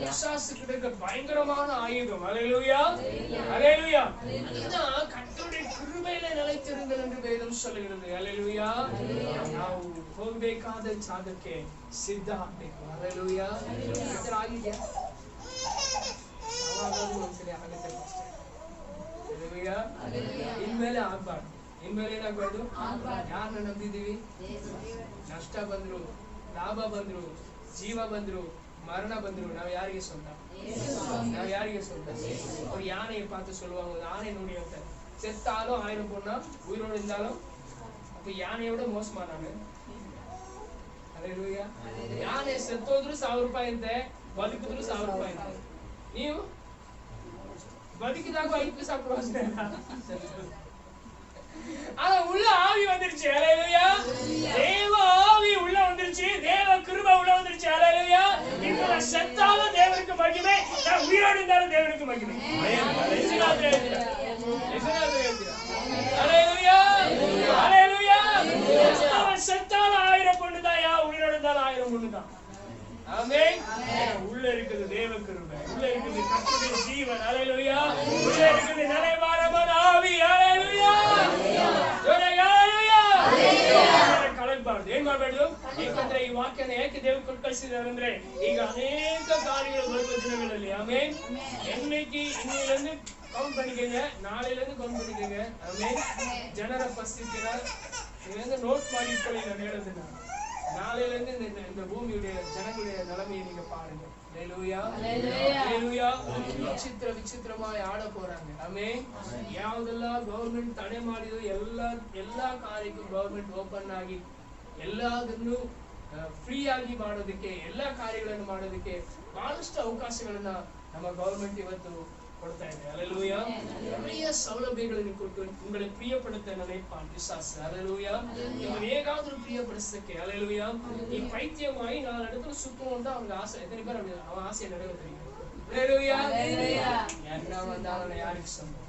விசுவாசத்துக்கு இருக்க பயங்கரமான ஆயுதம். அல்லேலூயா. அல்லேலூயா. இதுதான் கர்த்தருடைய கிருபையில நிலைத்திருங்கள் என்று வேதம் சொல்லுகிறது. அல்லேலூயா. ನಾವು ಹೋಗಬೇಕಾದ ಜಾಗಕ್ಕೆ ಸಿದ್ಧ ಆಗ್ಬೇಕು. அல்லேலூயா. ಇದರ ಆಗಿದೆಯಾ? ಯಾವಾಗಲೂ ಒಂದ್ಸಲಿ ಆಗುತ್ತೆ ಅಷ್ಟೇ. அல்லேலூயா. ಇನ್ಮೇಲೆ ಆಗ್ಬಾರ್ದು. ಇನ್ಮೇಲೆ ಏನಾಗ್ಬಾರ್ದು? ಯಾರನ್ನ ನಂಬಿದೀವಿ? ನಷ್ಟ ಬಂದ್ರು, ಲಾಭ ಬಂದ್ರು, ಜೀವ ಬಂದ್ರು, மரண ಬಂದ್ರು, ನಾವು ಯಾರಿಗೆ ಸ್ವಂತ? ನಾವು ಯಾರಿಗೆ ಸ್ವಂತ? ஒரு யானையை பார்த்து சொல்லுவாங்க, ஒரு யானை நோடி ಅಂತ செத்தாலும் 1000 பொண்ணா, உயிரோடு இருந்தாலும் அப்ப யானையோட மோசமானாங்க. அல்லேலூயா. யானை செத்தோದ್ರು 1000 ರೂಪಾಯಿ ಅಂತೆ, ಬದುಕಿದ್ರು 1000 ರೂಪಾಯಿ ಅಂತೆ. ನೀವು ಬದುಕಿದಾಗ 5 ಪೈಸಾ ಪ್ರಯೋಜನ ಇಲ್ಲ. ஆனா உள்ள ஆவி வந்துருச்சு. அல்லேலூயா. தேவ ஆவி உள்ள வந்துருச்சு. தேவ கிருபை உள்ள வந்துருச்சு. அல்லேலூயா. இப்போ நான் செத்தாலும் தேவனுக்கு மகிமை, நான் உயிரோடு இருந்தாலும் தேவனுக்கு மகிமை. அல்லேலூயா. அல்லேலூயா. அவன் செத்தாலும் 1000 பொண்ணுதான், உயிரோடு இருந்தாலும் 1000 பொண்ணுதான். ஆமென். உள்ள இருக்குது தேவ கிருபை, உள்ள இருக்குது கர்த்தருடைய ஜீவன். அல்லேலூயா. உள்ள இருக்குது நிறைவான ஆவி. அல்லேலூயா. ಕಳಗಬಾರ್ದು. ಏನ್ ಮಾಡ್ಬೇಡ್ದು? ಯಾಕಂದ್ರೆ ಈ ವಾಕ್ಯನ ಯಾಕೆ ದೇವರು ಕೊಟ್ಟು ಕಳಿಸಿದ್ದಾರೆ ಅಂದ್ರೆ ಈಗ ಅನೇಕ ಕಾರ್ಯಗಳು ಬರುವ ದಿನಗಳಲ್ಲಿ. ಆಮೆನ್. என்னைக்கு இன்னிலிருந்து கவுண்ட் பண்ணிக்கங்க, நாளையிலிருந்து கவுண்ட் பண்ணிக்கங்க. ஆமென். ಜನರ ಪರಿಸ್ಥಿತಿನ நீங்க நோட் ಮಾಡಿ ಇಟ್ಕೊಳ್ಳಿ. ನಾನು ಹೇಳೋದನ್ನ நாளையிலிருந்து இந்த பூமியுடைய ஜனங்களுடைய நிலைமையை நீங்க பாருங்க. அல்லேலூயா. அல்லேலூயா. ವಿಚಿತ್ರವಾಗಿ ಆಡ போறாங்க. ಆಮೆನ್. ಯಾವುದೆಲ್ಲ ಗವರ್ನಮೆಂಟ್ ತಡೆ ಮಾಡಿದ್ರು ಎಲ್ಲಾ ಕಾರ್ಯಕ್ಕೂ ಗವರ್ನಮೆಂಟ್ ಓಪನ್ ಆಗಿ ಎಲ್ಲದನ್ನು ಫ್ರೀ ಆಗಿ ಮಾಡೋದಕ್ಕೆ, ಎಲ್ಲಾ ಕಾರ್ಯಗಳನ್ನು ಮಾಡೋದಕ್ಕೆ ಬಹಳಷ್ಟು ಅವಕಾಶಗಳನ್ನ ನಮ್ಮ ಗವರ್ನಮೆಂಟ್ ಇವತ್ತು ಕೊಡ್ತಾ ಇದೆ. அல்லேலூயா. நிறைய சௌலபியಗಳನ್ನು ಕೊಟ್ಟು உங்களை பிரியப்படுத்த நினைப்பான் பிசாசு. அல்லேலூயா. இவன் ஏகாவது பிரியப்படுத்தಕ್ಕೆ. அல்லேலூயா. நீ பைத்தியமாயி 4 இடத்துல சுத்தணும் தான் அவங்க ஆசை. எத்தனை பேர் அவன் ஆசையை நிறைவேற்றுறீங்க? அல்லேலூயா. என்ன வந்தாலும் யாருக்கு சொந்தம்?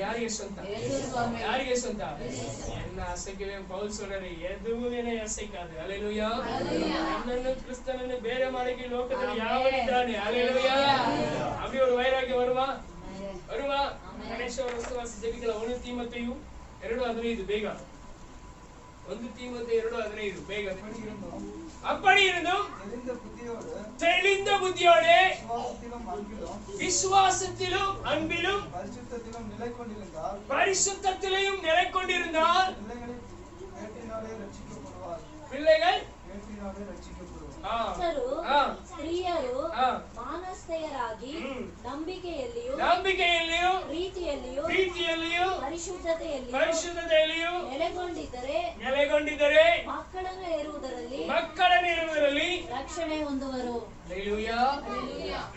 யாರಿಗೆ ಸ್ವಂತ? ಯಾರಿಗೆ ಸ್ವಂತ? என்ன அசைக்கவே பவுல் சொல்றாரு, எதுவும் என்னை அசைக்காது. அல்லேலூயா. என்னன்னு கிறிஸ்தனன்னு ಬೇರೆ ಮಾಡಕ್ಕೆ ಲೋಕದಲ್ಲಿ ಯಾವನಿದ್ದಾನೆ? அல்லேலூயா. அப்படி ஒரு வைராಗ್ಯ வருமா? ಗಣೇಶ ವಸ್ತುವಾಸಿ ಜಪಿಗಳ 1 ತಿಮೋಥೆಯು 2:15 ಬೇಗ. 1 ತಿಮೋಥೆಯು 2:15 ಬೇಗ. அப்படி இருந்தும் தெளிந்த புத்தியோடு விசுவாசத்திலும் அன்பிலும் பரிசுத்தத்திலும் நிலை கொண்டிருந்தால் பிள்ளைகள் எப்படினாவே ரட்சிக்கப்படுவோம். ಭಕ್ತರು, ಆ. ಸ್ತ್ರೀಯರು ಆ. ಮಾನಸ್ಥೆಯರಾಗಿ ನಂಬಿಕೆಯಲ್ಲಿಯೂ ಪ್ರೀತಿಯಲ್ಲಿಯೂ ಪರಿಶುದ್ಧತೆಯಲ್ಲಿಯೂ ನೆಲೆಗೊಂಡಿದ್ದರೆ ಮಕ್ಕಳನ್ನು ಹೆರುವುದರಲ್ಲಿ ರಕ್ಷಣೆ ಹೊಂದುವರು. ஹல்லேலூயா.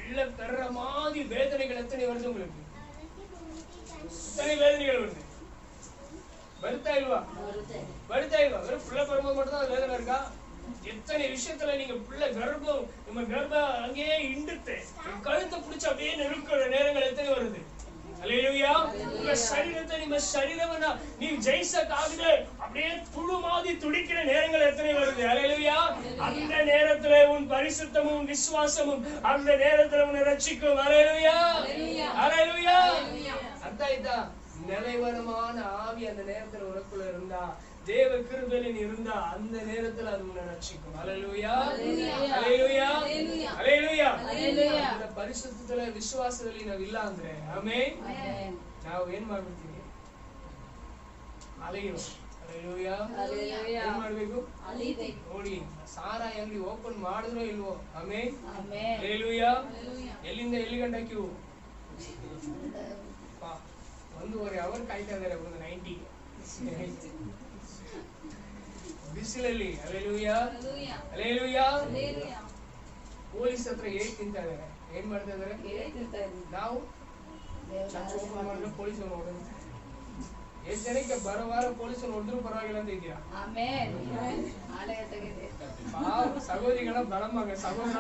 உள்ள பெற மாதிரி வேதனைகள் எத்தனை வருது உங்களுக்கு? எத்தனை வேதனைகள் வருது? வருத்தா இல்லவா? வெறும் பிள்ளை பிறகும்போது மட்டும் தான் வேதனை இருக்கா? எத்தனை விஷயத்துல நீங்க பிள்ளை கர்ப்பம் நம்ம கர்ப்பம் அங்கேயே இண்டுத்து கழுத்தை பிடிச்சு அப்படியே நெருக்கிற நேரங்கள் எத்தனை வருது? ஹல்லேலூயா. உங்க சரீரத்தை ನಿಮ್ಮ ಶರೀರವನ್ನ ನೀವು ಜಯಿಸಕ್ಕಾಗದೆ அப்படியே புழு மாதிரி துடிக்கிற நேரங்கள் எத்தனை வருது? ஹல்லேலூயா. அந்த நேரத்துல உன் பரிசுத்தமும் விசுவாசமும் அந்த நேரத்துல உன்னை ரட்சிக்கும். ஹல்லேலூயா. ஹல்லேலூயா. அதாயிதா நிலைவரமான ஆவி அந்த நேரத்துல உனக்குள்ள இருந்தா, தேவ கிருபையில நீ இருந்தா அந்த நேரத்துல அது உன்னை ரட்சிக்கும். ஹல்லேலூயா. ஹல்லேலூயா. ஹல்லேலூயா. அந்த ಪರಿಶುದ್ಧத்துல ವಿಶ್ವಾಸದಲ್ಲಿ ನಾವು ಇಲ್ಲ ಅಂದ್ರೆ ಆಮೆನ್ ನಾವು ಏನ್ ಮಾಡ್ಬಿಡ್ತೀವಿ? ಅಲೆಯುವ. ಹಲ್ಲೇಲೂಯಾ. ಏನ್ ಮಾಡ್ಬೇಕು? ನೋಡಿ ಸಾರಾ ಅಂಗಡಿ ಓಪನ್ ಮಾಡಿದ್ರೋ ಇಲ್ವೋ? ಆಮೆನ್. ಹಲ್ಲೇಲೂಯಾ. ಎಲ್ಲಿಂದ ಎಲ್ಲಿ ಗಂಟ ಕ್ಯೂ? 1.5 ಅವರ್ ಕಾಯ್ತಾ ಇದ್ದಾರೆ ಒಂದು 90 ಬಿಸಿಲಲ್ಲಿ. ಹಲ್ಲೇಲೂಯಾ. ಹಲ್ಲೇಲೂಯಾ. ಪೊಲೀಸ್ ಹತ್ರ ಏಟ್ ತಿಂತಾ ಇದ್ದಾರೆ. ಏನ್ ಮಾಡ್ತಾ ಇದ್ದಾರೆ? ನಾವು ಚರ್ಚ್ ಓಪನ್ ಮಾಡಿದ್ರೆ ಪೊಲೀಸ್ ನೋಡೋದು. ಎಷ್ಟು ಜನಕ್ಕೆ ಬರೋ ವಾರ ಪೊಲೀಸ್ ನೋಡಿದ್ರು ಪರವಾಗಿಲ್ಲ ಅಂತ ಇದೆಯಾ? ಸಹೋದರಿಗಳ ಬಲಮಗ ಸಹೋದರ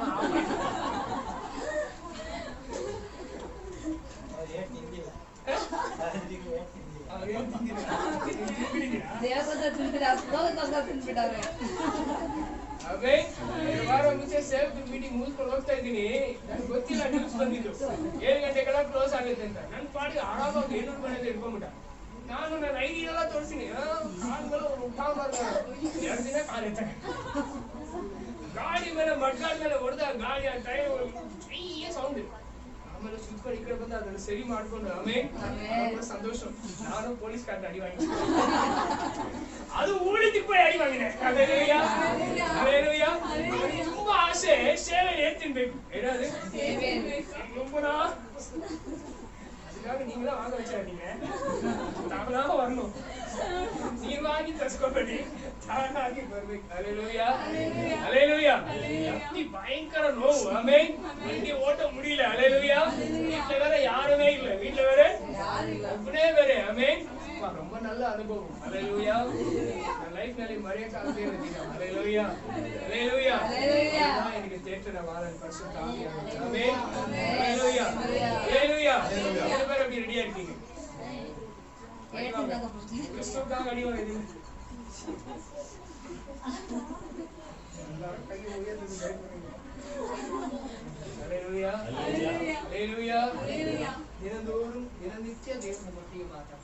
ವಾರ ಮುಂಚೆ ಸೇಫ್ ಮೀಟಿಂಗ್ ಮುಗಿಸ್ಕೊಂಡು ಹೋಗ್ತಾ ಇದ್ದೀನಿ. ನನ್ಗೆ ಗೊತ್ತಿಲ್ಲ ನ್ಯೂಸ್ ಬಂದಿದ್ದು 7 ಗಂಟೆಗೆಲ್ಲ ಕ್ಲೋಸ್ ಆಗುತ್ತೆ ಅಂತ. ನನ್ ಪಾಡಿಗೆ ಆರಾಮಾಗಿ 700 ಮನೆಯಿಂದ ಇಟ್ಕೊಂಡ್ಬಿಟ್ಟ. ನಾನು ನನ್ನ ಐಡಿ ಎಲ್ಲ ತೋರಿಸ್ತೀನಿ. ಊಟ ಮಾಡ್ತಾರೆ 2 ದಿನ ಕಾಲೇಜ್ ಗಾಡಿ ಮೇಲೆ ಮಡ್ಗಾಡ ಮೇಲೆ ಹೊಡೆದ ಗಾಡಿ ಆ ಟೈರ್ ಸೌಂಡ್. ಆಮೇಲೆ ಸುತ್ಕೊಂಡು ಈ ಕಡೆ ಬಂದು ಅದನ್ನ ಸರಿ ಮಾಡ್ಕೊಂಡು ಆಮೇಲೆ ಸಂತೋಷ. ನಾನು ಪೊಲೀಸ್ ಕಾರ್ಡ್ ಅಡಿ ವಾಂಗಿ ಅದು ಉಳಿದಿಕ್ಕೆ போய் ಅಡಿ ವಾಂಗಿದೆ. ಹಲ್ಲೇಲೂಯಾ. ಹಲ್ಲೇಲೂಯಾ. ತುಂಬಾ ಆಸೆ ಸೇವೆ ಏನ್ ತಿನ್ಬೇಕು? ಏನಾದ್ರು ரொம்பனா அதுக்காக நீங்களா வாங்க வச்சாதீங்க. நாமளா வரணும். நீ வாங்கி தஸ்கோபடி தானாகி ಬರ್ಬೇಕು. ஹல்லேலூயா. ஹல்லேலூயா. அத்தி பயங்கர நோவு. ஆமென். வண்டி ஓட்ட முடியல. ஹல்லேலூயா. வீட்ல வேற யாருமே இல்ல. வீட்ல வேற ஒண்ணே வேற. ஆமென். ரொம்ப நல்ல அனுபவம். ஹல்லேலூயா. நான் லைஃப்ல மரியாதை இருந்தீங்க. ஹல்லேலூயா. ஹல்லேலூயா. ஹல்லேலூயா. எனக்கு தேற்றன வாரன் பரிசுத்த ஆவியானவர். ஆமென். ஹல்லேலூயா. ஹல்லேலூயா. எத்தனை பேர் அப்படி ரெடியா இருக்கீங்க? கிறிஸ்துவுக்காக அடி வாங்குது. எல்லாரும் கையை உயர்த்தி பயப்படுறீங்க. ஹல்லேலூயா. ஹல்லேலூயா. ஹல்லேலூயா. தினந்தோறும் தினநித்திய தேவனை பற்றி மாட்டாங்க.